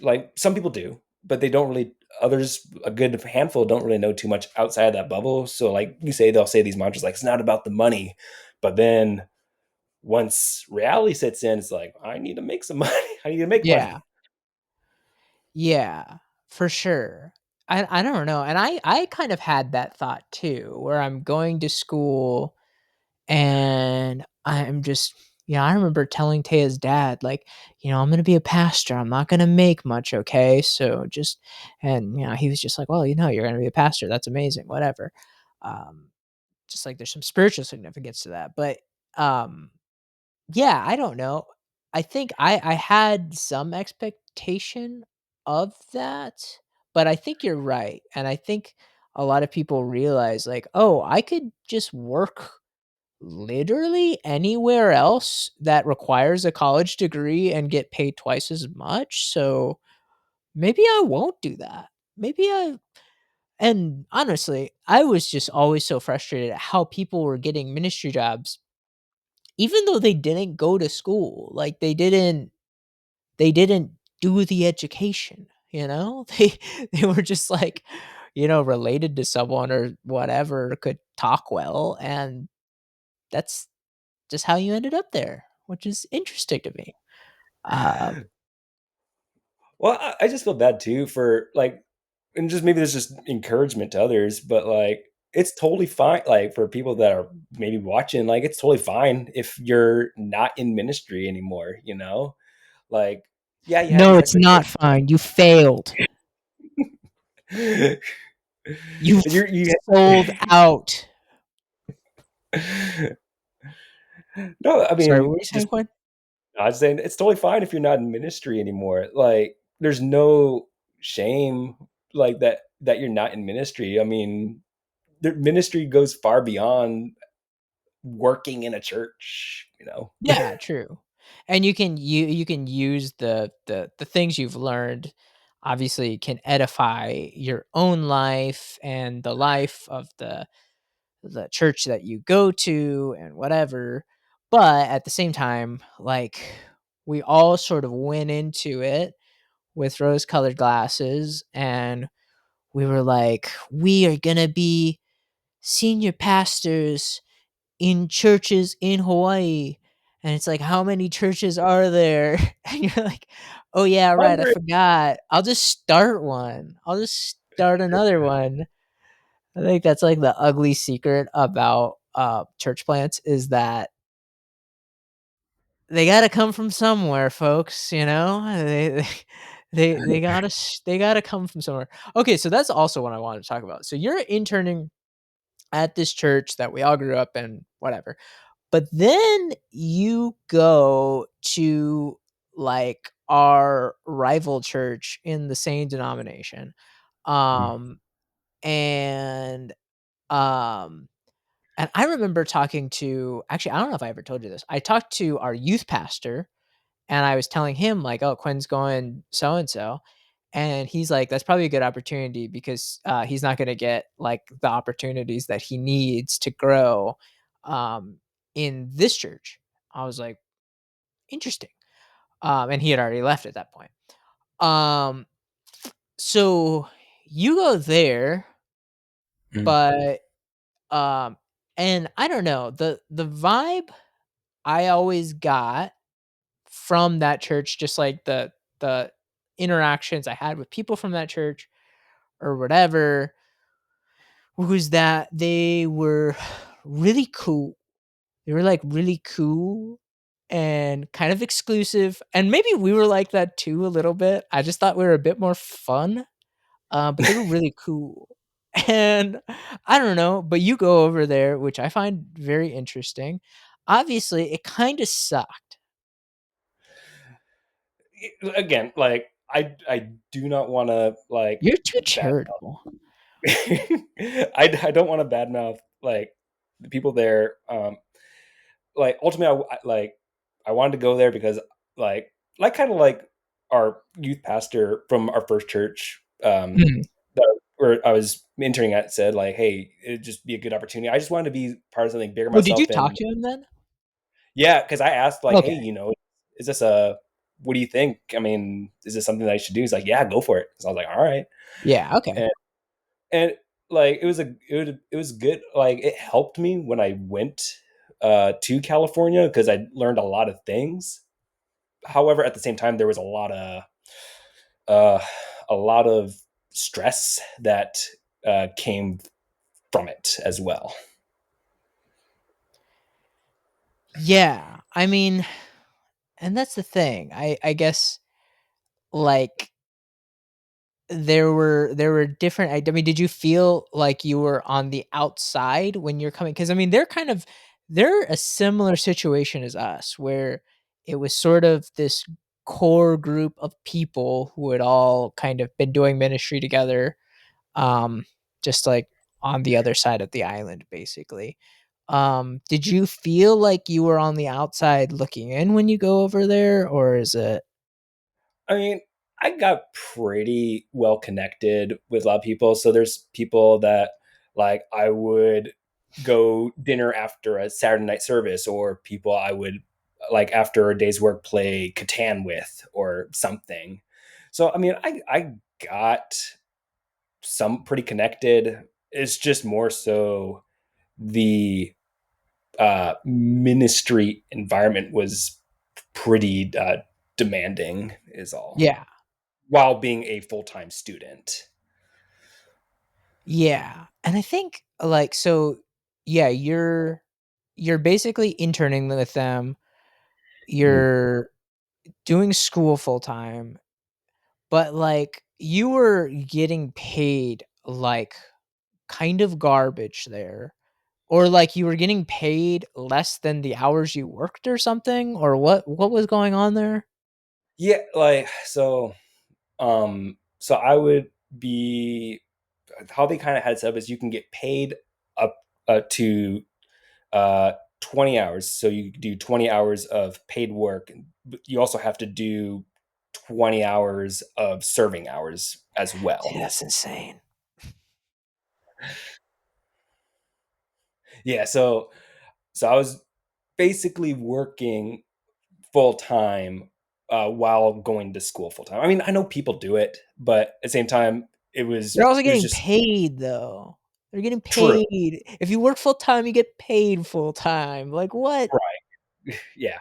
like some people do, but they don't really others a good handful don't really know too much outside of that bubble. So like you say they'll say these mantras like it's not about the money, but then once reality sets in, it's like I need to make some money. I need to make yeah, money. yeah, for sure. I don't know, and I kind of had that thought too, where I'm going to school and I'm just I remember telling Taya's dad, like, "I'm gonna be a pastor. I'm not gonna make much, okay? So just," and he was just like, "Well, you're gonna be a pastor. That's amazing. Whatever." Um, just like there's some spiritual significance to that, but um, yeah, I don't know. I think I had some expectation of that, but I think you're right, and I think a lot of people realize, like, "Oh, I could just work literally anywhere else that requires a college degree and get paid twice as much, so maybe I won't do that. Maybe I," and honestly, I was just always so frustrated at how people were getting ministry jobs even though they didn't go to school. Like they didn't do the education, you know? They were just like, related to someone or whatever, could talk well, and that's just how you ended up there, which is interesting to me. Um, Well, I just feel bad too for like, and just maybe there's just encouragement to others, but like, it's totally fine. Like for people that are maybe watching, like it's totally fine if you're not in ministry anymore. Like yeah, you had no, these it's not expectations. fine. You failed. you're You you. sold out. No, I Sorry, what mean were you saying, just Quinn? I was saying it's totally fine if you're not in ministry anymore. Like there's no shame like that you're not in ministry. I mean, the ministry goes far beyond working in a church. Yeah, true. And you can use the things you've learned obviously can edify your own life and the life of the church that you go to and whatever. But at the same time, like we all sort of went into it with rose-colored glasses and we were like, we are going to be senior pastors in churches in Hawaii. And it's like, how many churches are there? And you're like, oh, yeah, right. I 100. forgot. I'll just start one. I'll just start another one. I think that's like the ugly secret about church plants is that they got to come from somewhere, folks. They gotta come from somewhere. Okay, so that's also what I wanted to talk about. So you're interning at this church that we all grew up in, whatever. But then you go to like our rival church in the same denomination. Um and um and I remember talking to actually I don't know if I ever told you this. I talked to our youth pastor and I was telling him like, "Oh, Quinn's going so and so." And he's like, "That's probably a good opportunity because he's not going to get like the opportunities that he needs to grow um, in this church." I was like, "Interesting." And he had already left at that point. Um, so you go there, Mm, but um, and I don't know the vibe I always got from that church, just like the interactions I had with people from that church or whatever, was that they were really cool. They were like really cool and kind of exclusive. And maybe we were like that too a little bit. I just thought we were a bit more fun. But they were really cool. And I don't know, but you go over there, which I find very interesting. Obviously, it kind of sucked. again, like I do not want to like You're too bad. charitable. I don't want to badmouth like the people there. Like ultimately, like I wanted to go there because like kind of like our youth pastor from our first church, Mhm. where I was interning at, said like, hey, it'd just be a good opportunity. I just wanted to be part of something bigger Well, did you myself, talk and to him then? yeah, because I asked like, hey, Okay. is this a what do you think? I mean, is this something that I should do? He's like, yeah, go for it. So I was like, all right, Yeah, okay. and and like it was good. Like it helped me when I went to California because I learned a lot of things. However, at the same time, there was uh, a lot of stress that came from it as well. Yeah, I mean, and that's the thing. I guess, like, there were different I mean, did you feel like you were on the outside when you're coming? Because I mean, they're a similar situation as us, where it was sort of this core group of people who had all kind of been doing ministry together, um, just, like, on the other side of the island, basically. Did you feel like you were on the outside looking in when you go over there, or is it I mean, I got pretty well connected with a lot of people. So there's people that like I would go dinner after a Saturday night service, or people I would like after a day's work play Catan with or something. So I mean, I got some pretty connected. It's just more so the ministry environment was pretty demanding, is all, Yeah. while being a full time student. Yeah, and I think, like, so yeah, you're basically interning with them, Mhm. you're doing school full time, but, like, you were getting paid, like, kind of garbage there, or, like, you were getting paid less than the hours you worked or something, or what was going on there? Yeah, like so I would be how they kind of had it set up is you can get paid up to 20 hours. So you do 20 hours of paid work. But you also have to do 20 hours of serving hours as well. Dude, that's insane. Yeah, so I was basically working full time while going to school full time. I mean, I know people do it, but at the same time, They're also it was getting just paid, though. They're getting true, paid. If you work full time, you get paid full time. Like, what? right? Yeah.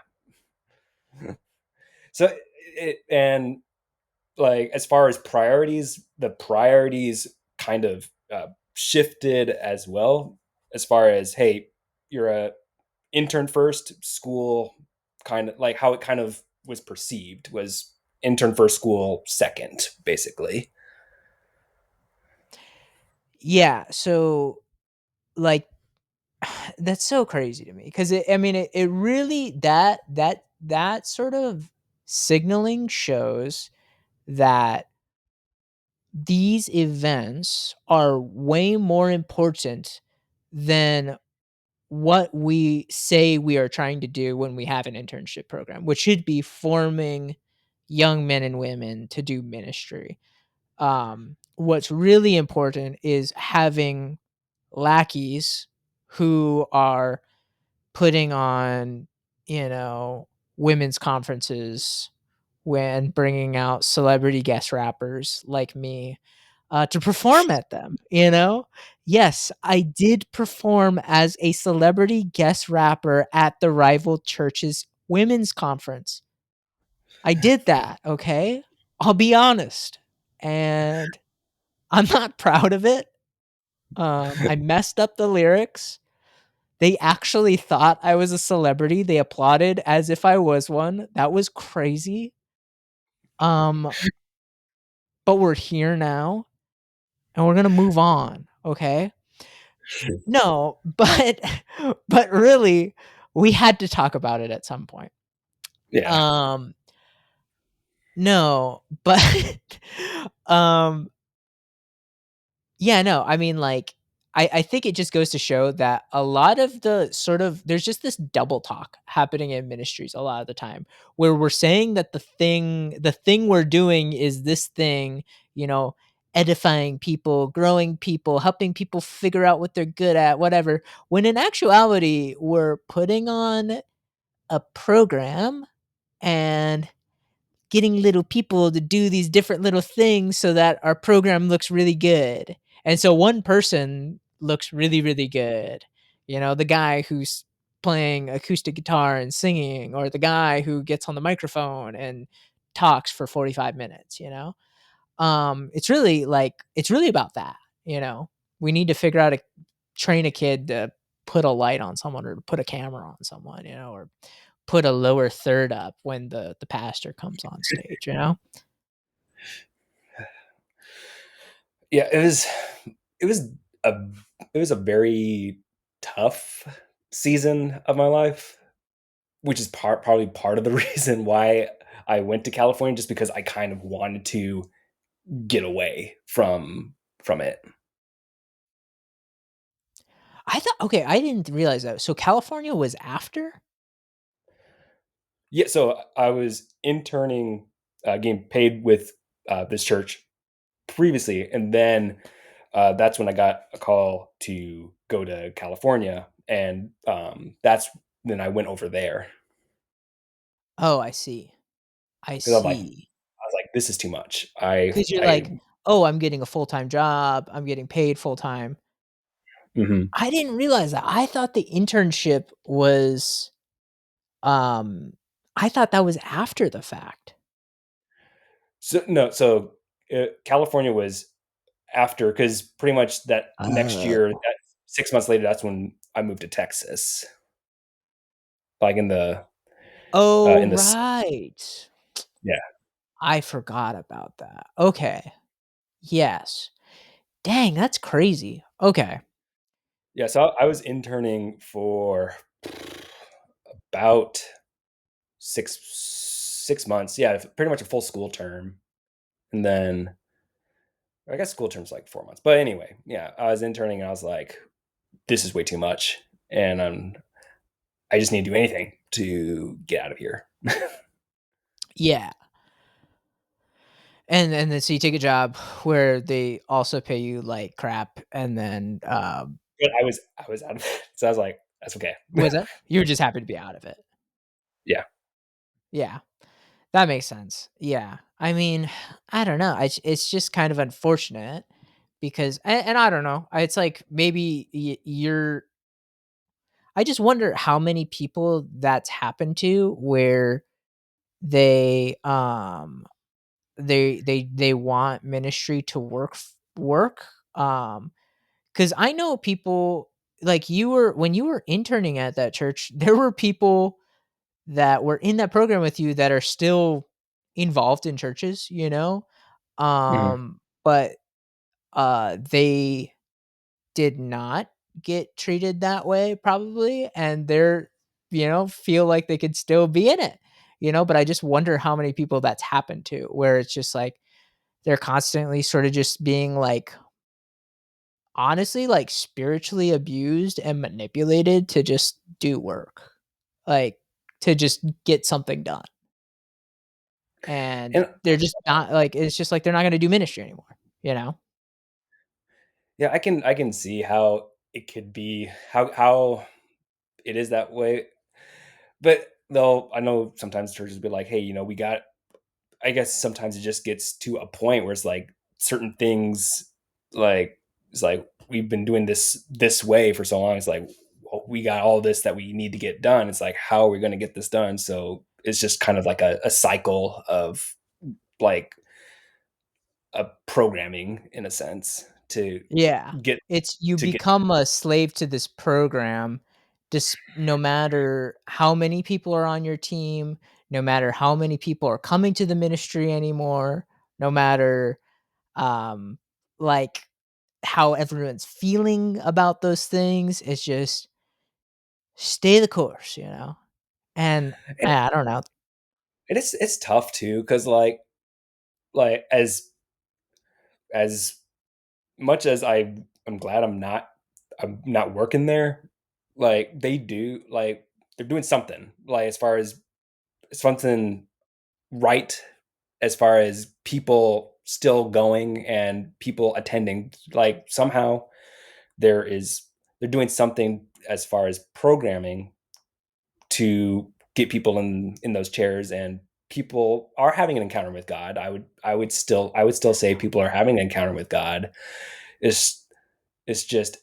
So and like as far as priorities, the priorities kind of shifted as well. As far as hey, you're a intern first, school kind of like how it kind of was perceived was intern first, school second, basically. Yeah, so, like, that's so crazy to me, because I mean, it really, that sort of signaling shows that these events are way more important than what we say we are trying to do when we have an internship program, which should be forming young men and women to do ministry. What's really important is having lackeys who are putting on, you know, women's conferences, when bringing out celebrity guest rappers like me, to perform at them, you know? Yes, I did perform as a celebrity guest rapper at the rival church's women's conference. I did that, okay? I'll be honest. And I'm not proud of it. I messed up the lyrics. They actually thought I was a celebrity. They applauded as if I was one. That was crazy. Um, but we're here now and we're gonna move on, okay? No, but but really, we had to talk about it at some point. Yeah. Um, No, but, um, yeah, no, I mean, like, I think it just goes to show that a lot of the sort of there's just this double talk happening in ministries a lot of the time, where we're saying that the thing we're doing is this thing, you know, edifying people, growing people, helping people figure out what they're good at, whatever, when in actuality, we're putting on a program and getting little people to do these different little things so that our program looks really good. And so one person looks really, really good. You know, the guy who's playing acoustic guitar and singing, or the guy who gets on the microphone and talks for 45 minutes, you know? It's really about that, you know? We need to figure out a train a kid to put a light on someone or to put a camera on someone, you know, or put a lower third up when the pastor comes on stage, you know? Yeah, it was a it was a very tough season of my life, which is probably part of the reason why I went to California, just because I kind of wanted to get away from it. I thought okay, I didn't realize that. So California was after? Yeah, so I was interning, getting paid with this church previously, and then that's when I got a call to go to California, and that's then I went over there Oh, I see. I because see. I was like, this is too much. Because 'Cause you're I like, "Oh, I'm getting a full-time job. I'm getting paid full-time." mhm. I didn't realize that. I thought the internship was, um I thought that was after the fact. So no, so California was after, because pretty much that next year, Oh. that 6 months later, that's when I moved to Texas, like Oh, in the right. yeah. I forgot about that. Okay. Yes. Dang, that's crazy. Okay. Yeah, so I was interning for about 6 months. Yeah, pretty much a full school term, and then I guess school term's like 4 months. But anyway, yeah, I was interning, and I was like, "This is way too much," and I just need to do anything to get out of here. Yeah. And then so you take a job where they also pay you like crap, and then, But I was out of it, so I was like, "That's okay." was it? You were just happy to be out of it. Yeah, Yeah, that makes sense. Yeah. I mean, I don't know. It's just kind of unfortunate because and I don't know. It's like maybe you're I just wonder how many people that's happened to where they they want ministry to work. Because I know people like you were when you were interning at that church, there were people that were in that program with you that are still involved in churches, you know? mhm. But they did not get treated that way probably, and they're, you know, feel like they could still be in it, you know? But I just wonder how many people that's happened to, where it's just like they're constantly sort of just being like honestly, like, spiritually abused and manipulated to just do work, like, to just get something done, and And they're just not like, it's just like they're not gonna do ministry anymore, you know? yeah, I can see how it could be, how it is that way. But though I know sometimes churches be like, "Hey, we got." I guess sometimes it just gets to a point where it's like certain things, like it's like we've been doing this way for so long. It's like, well, we got all this that we need to get done. It's like, how are we going to get this done? So it's just kind of like a cycle of like a programming in a sense to Yeah. get It's you to get. become a slave to this program, just no matter how many people are on your team, no matter how many people are coming to the ministry anymore, no matter, um, like, how everyone's feeling about those things, it's just stay the course, you know? And I don't know. it's tough too, because like as much as I'm glad I'm not working there, like they do like they're doing something like as far as something right, as far as people still going and people attending, like somehow there is they're doing something as far as programming to get people in those chairs, and people are having an encounter with God. I would still say people are having an encounter with God. It's just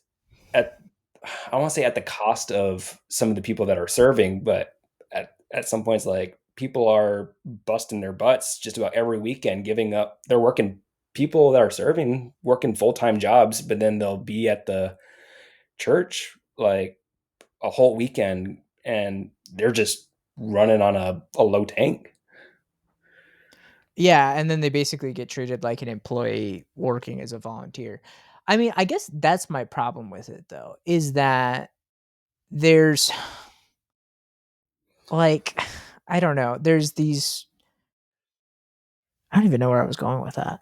at I won't say at the cost of some of the people that are serving, but at some points, like people are busting their butts just about every weekend, giving up. They're working people that are serving, working full time jobs, but then they'll be at the church like a whole weekend, and they're just running on a low tank. Yeah, and then they basically get treated like an employee working as a volunteer. I mean, I guess that's my problem with it though, is that there's like I don't know, there's these I don't even know where I was going with that.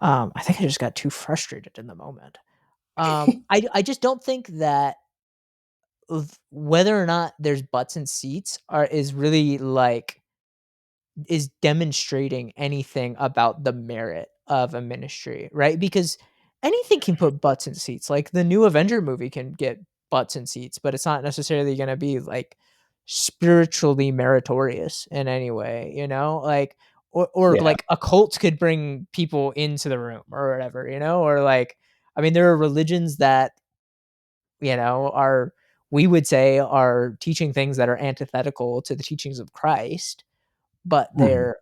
I think I just got too frustrated in the moment. I just don't think that whether or not there's butts and seats are is really like is demonstrating anything about the merit of a ministry, right? Because anything can put butts in seats. Like the new Avenger movie can get butts in seats, but it's not necessarily going to be like spiritually meritorious in any way, you know? Like or Yeah. like a cult could bring people into the room or whatever, you know? Or like I mean there are religions that, you know, are we would say are teaching things that are antithetical to the teachings of Christ, but Mhm. they're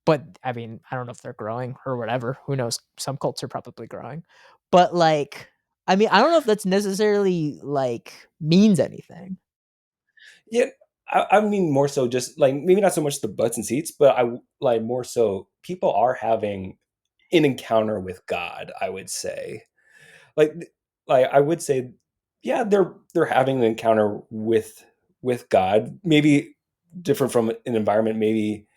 but I mean, I don't know if they're growing or whatever. Who knows? Some cults are probably growing. But like I mean, I don't know if that's necessarily like means anything. Yeah, I mean more so just like maybe not so much the butts and seats, but like more so people are having an encounter with God, I would say. Like like I would say, yeah, they're having an encounter with God. Maybe different from an environment maybe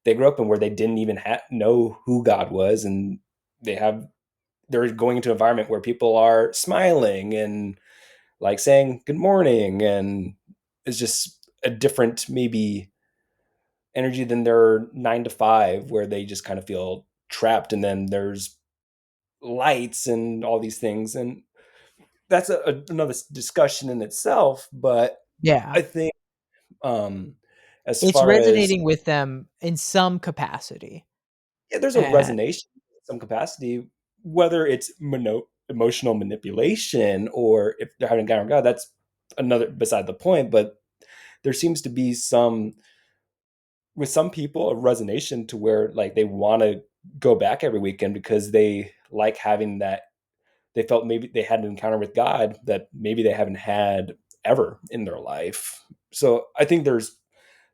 they grew up in where they didn't even know who God was, and they're going into an environment where people are smiling and like saying good morning, and it's just a different maybe energy than their 9 to 5 where they just kind of feel trapped, and then there's lights and all these things, and that's another discussion in itself. But Yeah. I think as It's far as resonating with them in some capacity. yeah, there's a And resonation in some capacity, whether it's emotional manipulation or if they're having a encounter with God, that's another beside the point. But there seems to be some with some people a resonation to where like they want to go back every weekend because they like having that they felt maybe they had an encounter with God that maybe they haven't had ever in their life. So I think there's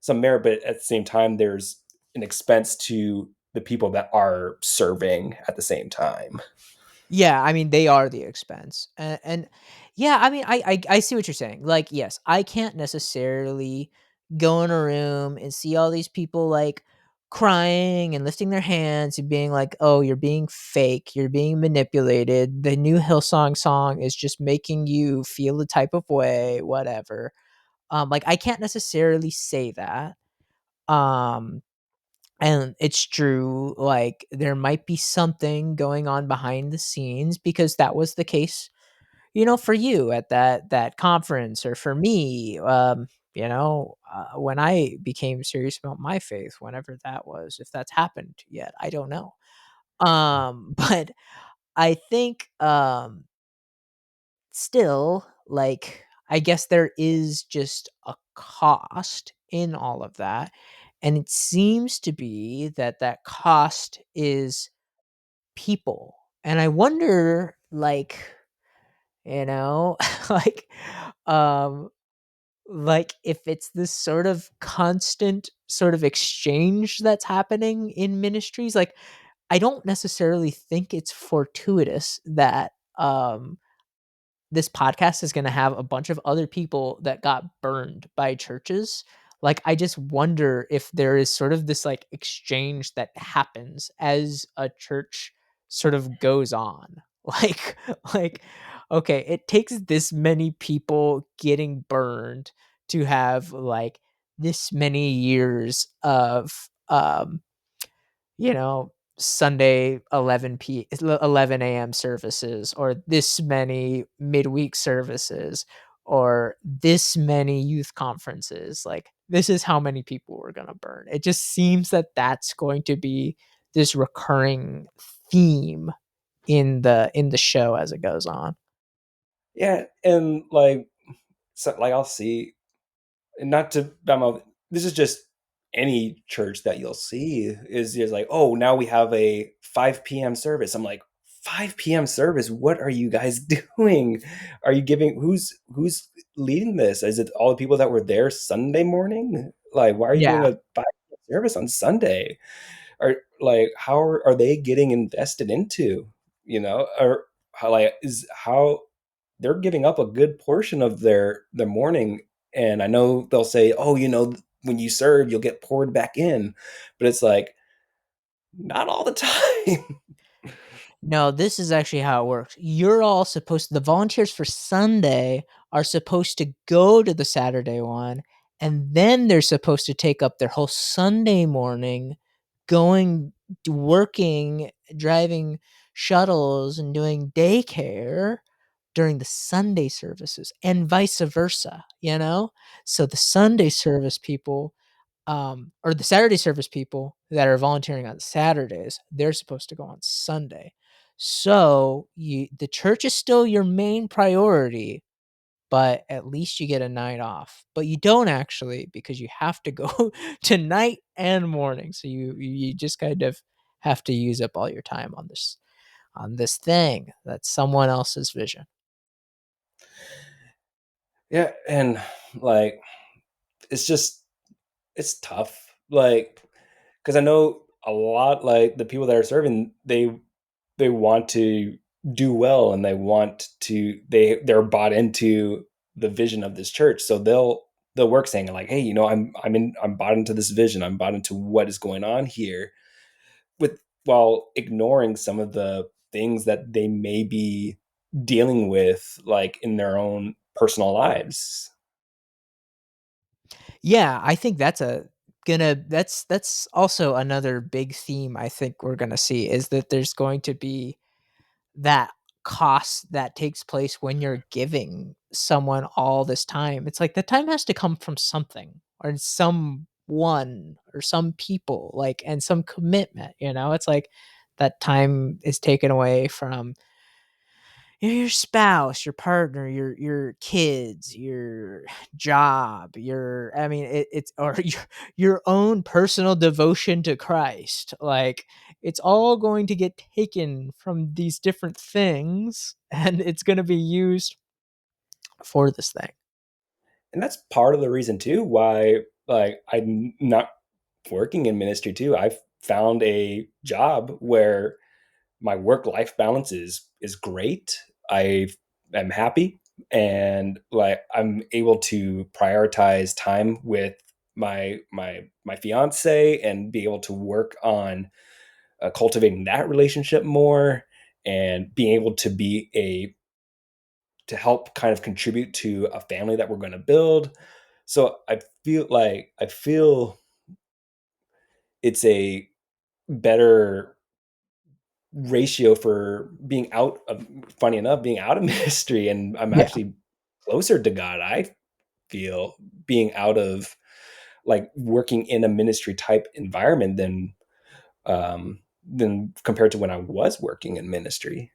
some merit, but at the same time, there's an expense to the people that are serving at the same time. yeah, I mean, they are the expense, and yeah, I mean, I see what you're saying. Like, yes, I can't necessarily go in a room and see all these people like crying and lifting their hands and being like, "Oh, you're being fake. You're being manipulated. The new Hillsong song is just making you feel the type of way, whatever." Like, I can't necessarily say that. Um, and it's true, like, there might be something going on behind the scenes because that was the case, you know, for you at that conference or for me, you know, when I became serious about my faith, whenever that was, if that's happened yet, I don't know. But I think, still, like, I guess there is just a cost in all of that, and it seems to be that that cost is people, and I wonder, like, you know, like, um, like, if it's this sort of constant sort of exchange that's happening in ministries, like, I don't necessarily think it's fortuitous that, this podcast is gonna have a bunch of other people that got burned by churches, like, I just wonder if there is sort of this, like, exchange that happens as a church sort of goes on. Like like, okay, it takes this many people getting burned to have, like, this many years of, you know, Sunday 11 a.m. services, or this many midweek services, or this many youth conferences. Like, this is how many people we're going to burn. It just seems that that's going to be this recurring theme in the show as it goes on. Yeah, and like, so like I'll see, and not to this is just any church that you'll see is just like, oh, now we have a 5 p.m. service. I'm like, 5 p.m. service, what are you guys doing? Are you giving, who's leading this? Is it all the people that were there Sunday morning? Like, why are you doing Yeah. a 5 p.m. service on Sunday? Are like, how are they getting invested into, or how, like, is how they're giving up a good portion of their morning. And I know they'll say, oh, when you serve you'll get poured back in, but it's like, not all the time. No, this is actually how it works. You're all supposed The volunteers for Sunday are supposed to go to the Saturday one, and then they're supposed to take up their whole Sunday morning going working, driving shuttles and doing daycare during the Sunday services, and vice versa, you know? So the Sunday service people, or the Saturday service people that are volunteering on Saturdays, they're supposed to go on Sunday. So the church is still your main priority, but at least you get a night off. But you don't actually, because you have to go to night and morning. So you just kind of have to use up all your time on this thing that's someone else's vision. Yeah, and like, it's just, it's tough, like, because I know a lot, like the people that are serving, they want to do well, and they're bought into the vision of this church, so they'll work saying like, hey, I'm bought into this vision, I'm bought into what is going on here, with while ignoring some of the things that they may be dealing with, like in their own personal lives. Yeah, I think that's also another big theme I think we're gonna see, is that there's going to be that cost that takes place when you're giving someone all this time. It's like the time has to come from something, or someone, or some people, like, and some commitment, you know? It's like that time is taken away from your spouse, your partner, your kids, your job, I mean, it's or your own personal devotion to Christ. Like, it's all going to get taken from these different things, and it's going to be used for this thing. And that's part of the reason too why, like, I'm not working in ministry too. I've found a job where my work life balance is great. I am happy, and like, I'm able to prioritize time with my fiance, and be able to work on cultivating that relationship more, and being able to help kind of contribute to a family that we're going to build. So I feel it's a better ratio for being out of, funny enough, being out of ministry, and I'm Yeah. actually closer to God, I feel, being out of, like, working in a ministry type environment than compared to when I was working in ministry.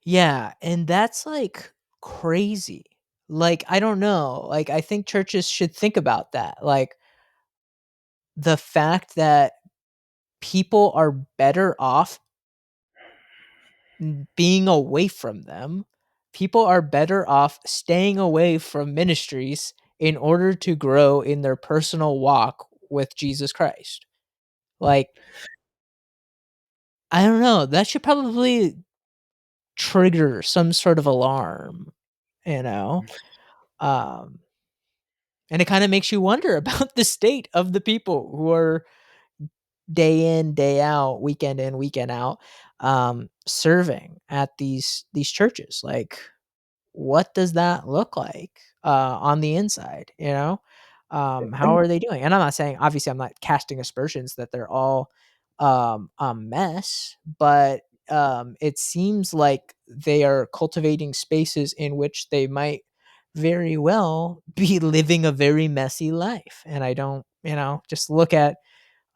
Yeah, and that's, like, crazy. Like, I don't know, like, I think churches should think about that, like, the fact that people are better off being away from them. People are better off staying away from ministries in order to grow in their personal walk with Jesus Christ. Like, I don't know, that should probably trigger some sort of alarm, you know? Um, And it kind of makes you wonder about the state of the people who are day in, day out, weekend in, weekend out, serving at these churches. Like, what does that look like on the inside? You know, how And are they doing? And I'm not saying, obviously, I'm not casting aspersions that they're all a mess, but it seems like they are cultivating spaces in which they might very well be living a very messy life. And I don't, just look at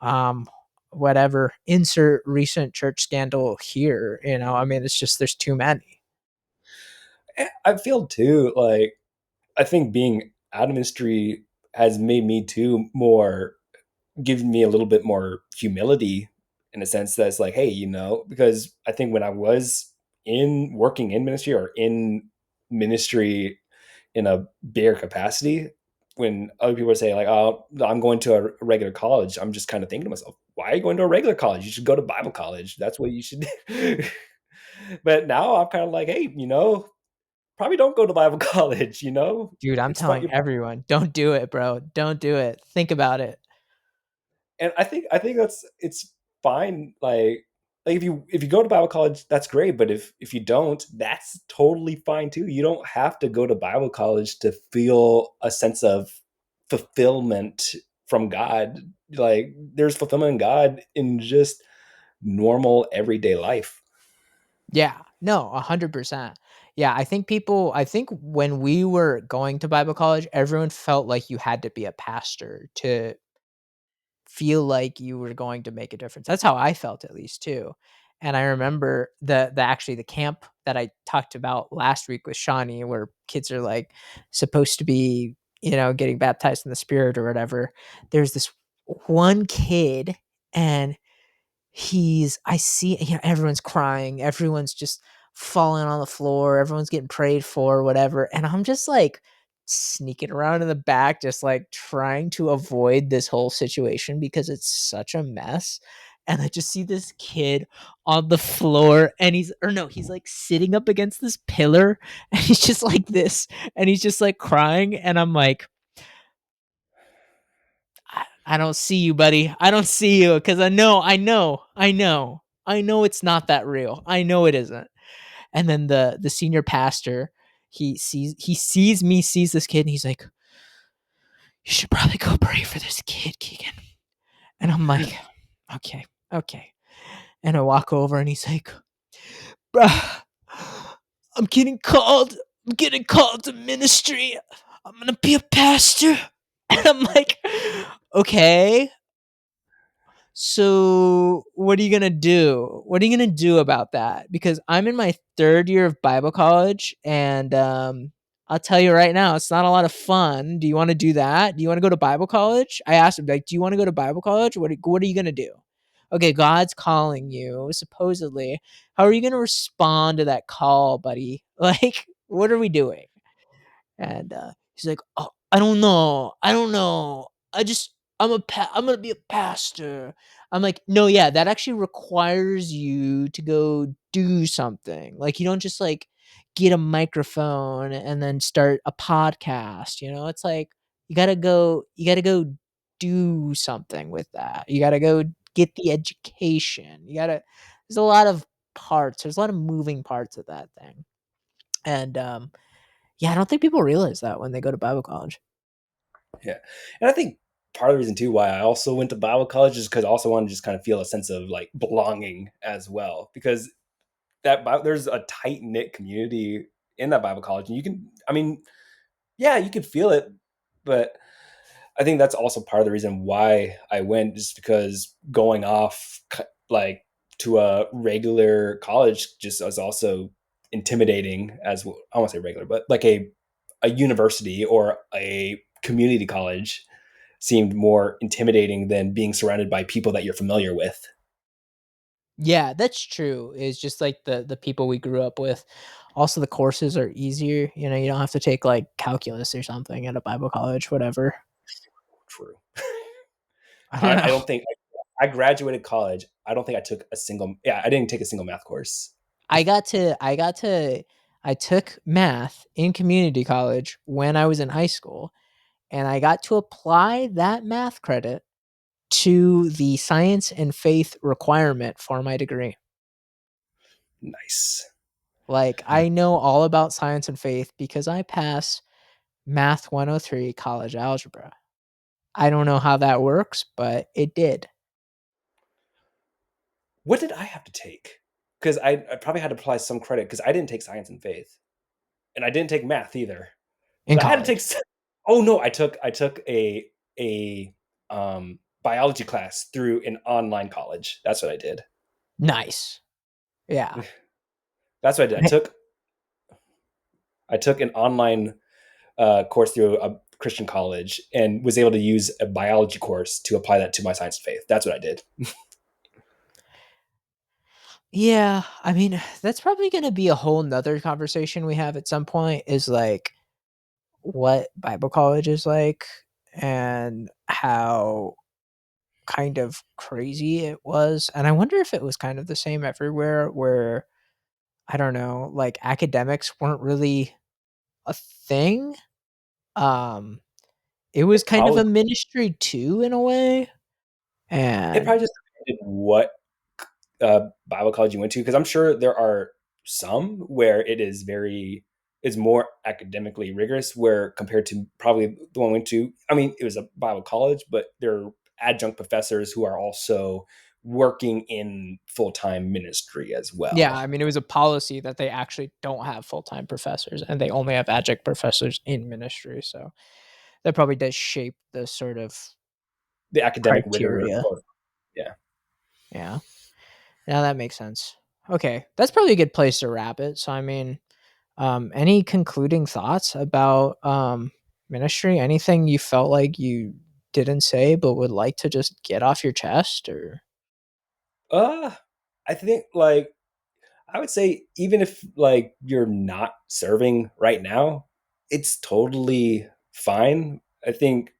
um whatever, insert recent church scandal here. I mean, it's just, there's too many. I feel too like I think being out of ministry has made me too more given me a little bit more humility in a sense that's like, hey, because I think when I was in working in ministry or in ministry in a bigger capacity, when other people say like, oh, I'm going to a regular college, I'm just kind of thinking to myself, why are you going to a regular college? You should go to Bible college. That's what you should do. But now I'm kind of like, hey, probably don't go to Bible college. Dude, I'm It's fun. telling everyone, don't do it, bro. Don't do it. Think about it. And I think it's fine. Like if you go to Bible college, that's great. But if you don't, that's totally fine too. You don't have to go to Bible college to feel a sense of fulfillment from God. Like there's fulfillment in God in just normal everyday life. Yeah. No, 100%. Yeah, I think when we were going to Bible college, everyone felt like you had to be a pastor to feel like you were going to make a difference. That's how I felt, at least, too. And I remember the camp that I talked about last week with Shawnee, where kids are like supposed to be, getting baptized in the Spirit or whatever. There's this one kid, and I see, everyone's crying, everyone's just falling on the floor, everyone's getting prayed for, whatever. And I'm just like sneaking around in the back, just like trying to avoid this whole situation because it's such a mess. And I just see this kid on the floor, and he's like sitting up against this pillar, and he's just like this, and he's just like crying. And I'm like, I don't see you, buddy. I don't see you, because I know it's not that real. I know it isn't. And then the senior pastor, he sees me, sees this kid, and he's like, "You should probably go pray for this kid, Keegan." And I'm like, "Okay, okay." And I walk over, and he's like, "Bruh, I'm getting called. I'm getting called to ministry. I'm gonna be a pastor." And I'm like, "Okay, so what are you gonna do? What are you gonna do about that?" Because I'm in my third year of Bible college, and I'll tell you right now, it's not a lot of fun. Do you want to do that? Do you want to go to Bible college? I asked him, like, do you want to go to Bible college? What are you gonna do? Okay, God's calling you, supposedly. How are you gonna respond to that call, buddy? Like, what are we doing? And he's like, "Oh, I don't know. I don't know. I'm gonna be a pastor." I'm like, "No, yeah, that actually requires you to go do something. Like, you don't just like get a microphone and then start a podcast. It's like you gotta go do something with that. You gotta go get the education. There's a lot of parts. There's a lot of moving parts of that thing. And yeah, I don't think people realize that when they go to Bible college. Yeah. And I think part of the reason too why I also went to Bible college is because I also wanted to just kind of feel a sense of like belonging as well. Because there's a tight knit community in that Bible college, and I mean, yeah, you could feel it, but I think that's also part of the reason why I went, just because going off like to a regular college just was also intimidating as well. I won't say regular, but like a university or a community college seemed more intimidating than being surrounded by people that you're familiar with. Yeah, that's true. It's just like the people we grew up with. Also, the courses are easier. You don't have to take like calculus or something at a Bible college, whatever. True. I don't I know. don't think I graduated college. I don't think I took a single. Yeah, I didn't take a single math course. I took math in community college when I was in high school, and I got to apply that math credit to the science and faith requirement for my degree. Nice. Like, I know all about science and faith because I pass Math 103 college algebra. I don't know how that works, but it did. What did I have to take? Because I probably had to apply some credit because I didn't take science and faith, and I didn't take math either. In But I had to take. college. Oh no, I took a biology class through an online college. That's what I did. Nice. Yeah. That's what I did. I took an online course through a Christian college and was able to use a biology course to apply that to my science and faith. That's what I did. Yeah, I mean, that's probably gonna be a whole nother conversation we have at some point, is, like, what Bible college is like and how kind of crazy it was, and I wonder if it was kind of the same everywhere where, I don't know, like, academics weren't really a thing? Um, it was It kind of probably a ministry too in a way, it and probably just depended what Bible college you went to, because I'm sure there are some where is more academically rigorous, where compared to probably the one I went to. I mean, it was a Bible college, but there are adjunct professors who are also working in full time ministry as yeah, well. I mean, it was a policy that they actually don't have full-time professors and they only have adjunct professors in ministry, so that probably does shape the sort of The academic rigor. criteria. Yeah. Yeah. Yeah, that makes sense. Okay, that's probably a good place to wrap it. So, I mean, any concluding thoughts about ministry? Anything you felt like you didn't say but would like to just get off your chest? Or Uh, I think like I would say even if like you're not serving right now, it's totally fine. I think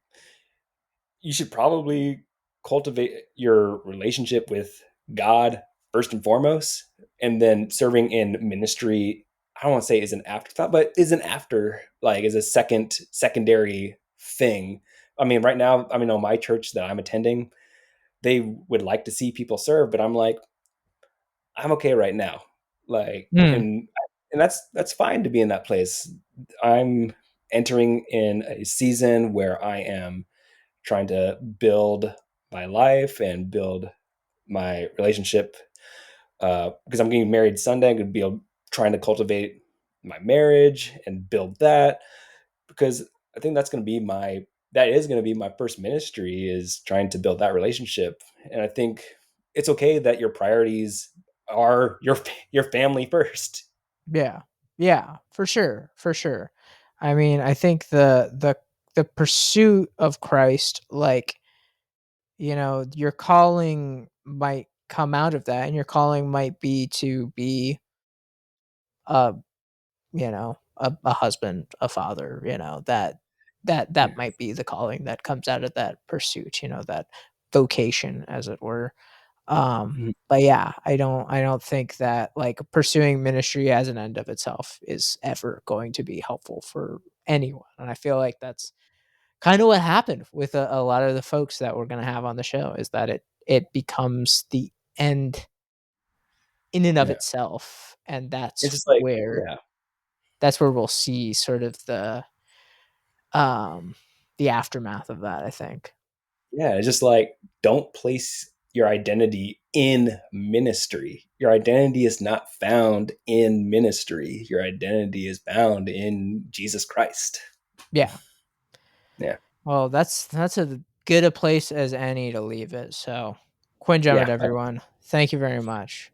you should probably cultivate your relationship with God first and foremost, and then serving in ministry. I don't want to say is an afterthought, but is an after, like, is a secondary thing. I mean, right now, I mean, on my church that I'm attending, they would like to see people serve, but I'm like, I'm okay right now. Like, mm, and that's fine to be in that place. I'm entering in a season where I am trying to build my life and build my relationship. Because I'm getting married Sunday, I'm going to be trying to cultivate my marriage and build that. Because I think that is going to be my first ministry, is trying to build that relationship. And I think it's okay that your priorities are your family first. yeah, yeah, for sure, for sure. I mean, I think the pursuit of Christ, like, your calling might come out of that, and your calling might be to be a a husband, a father, that Yeah. might be the calling that comes out of that pursuit, that vocation, as it were. Mhm. But yeah, I don't think that, like, pursuing ministry as an end of itself is ever going to be helpful for anyone. And I feel like that's kind of what happened with a lot of the folks that we're gonna have on the show, is that it becomes the end in and of Yeah. itself, and It's just like, yeah. that's where we'll see sort of um the aftermath of that, I think. Yeah, it's just like, don't place your identity in ministry. Your identity is not found in ministry. Your identity is found in Jesus Christ. Yeah. Yeah. Well, that's a good a place as any to leave it. So, Quinn Yeah. Drummond, everyone. Thank you very much.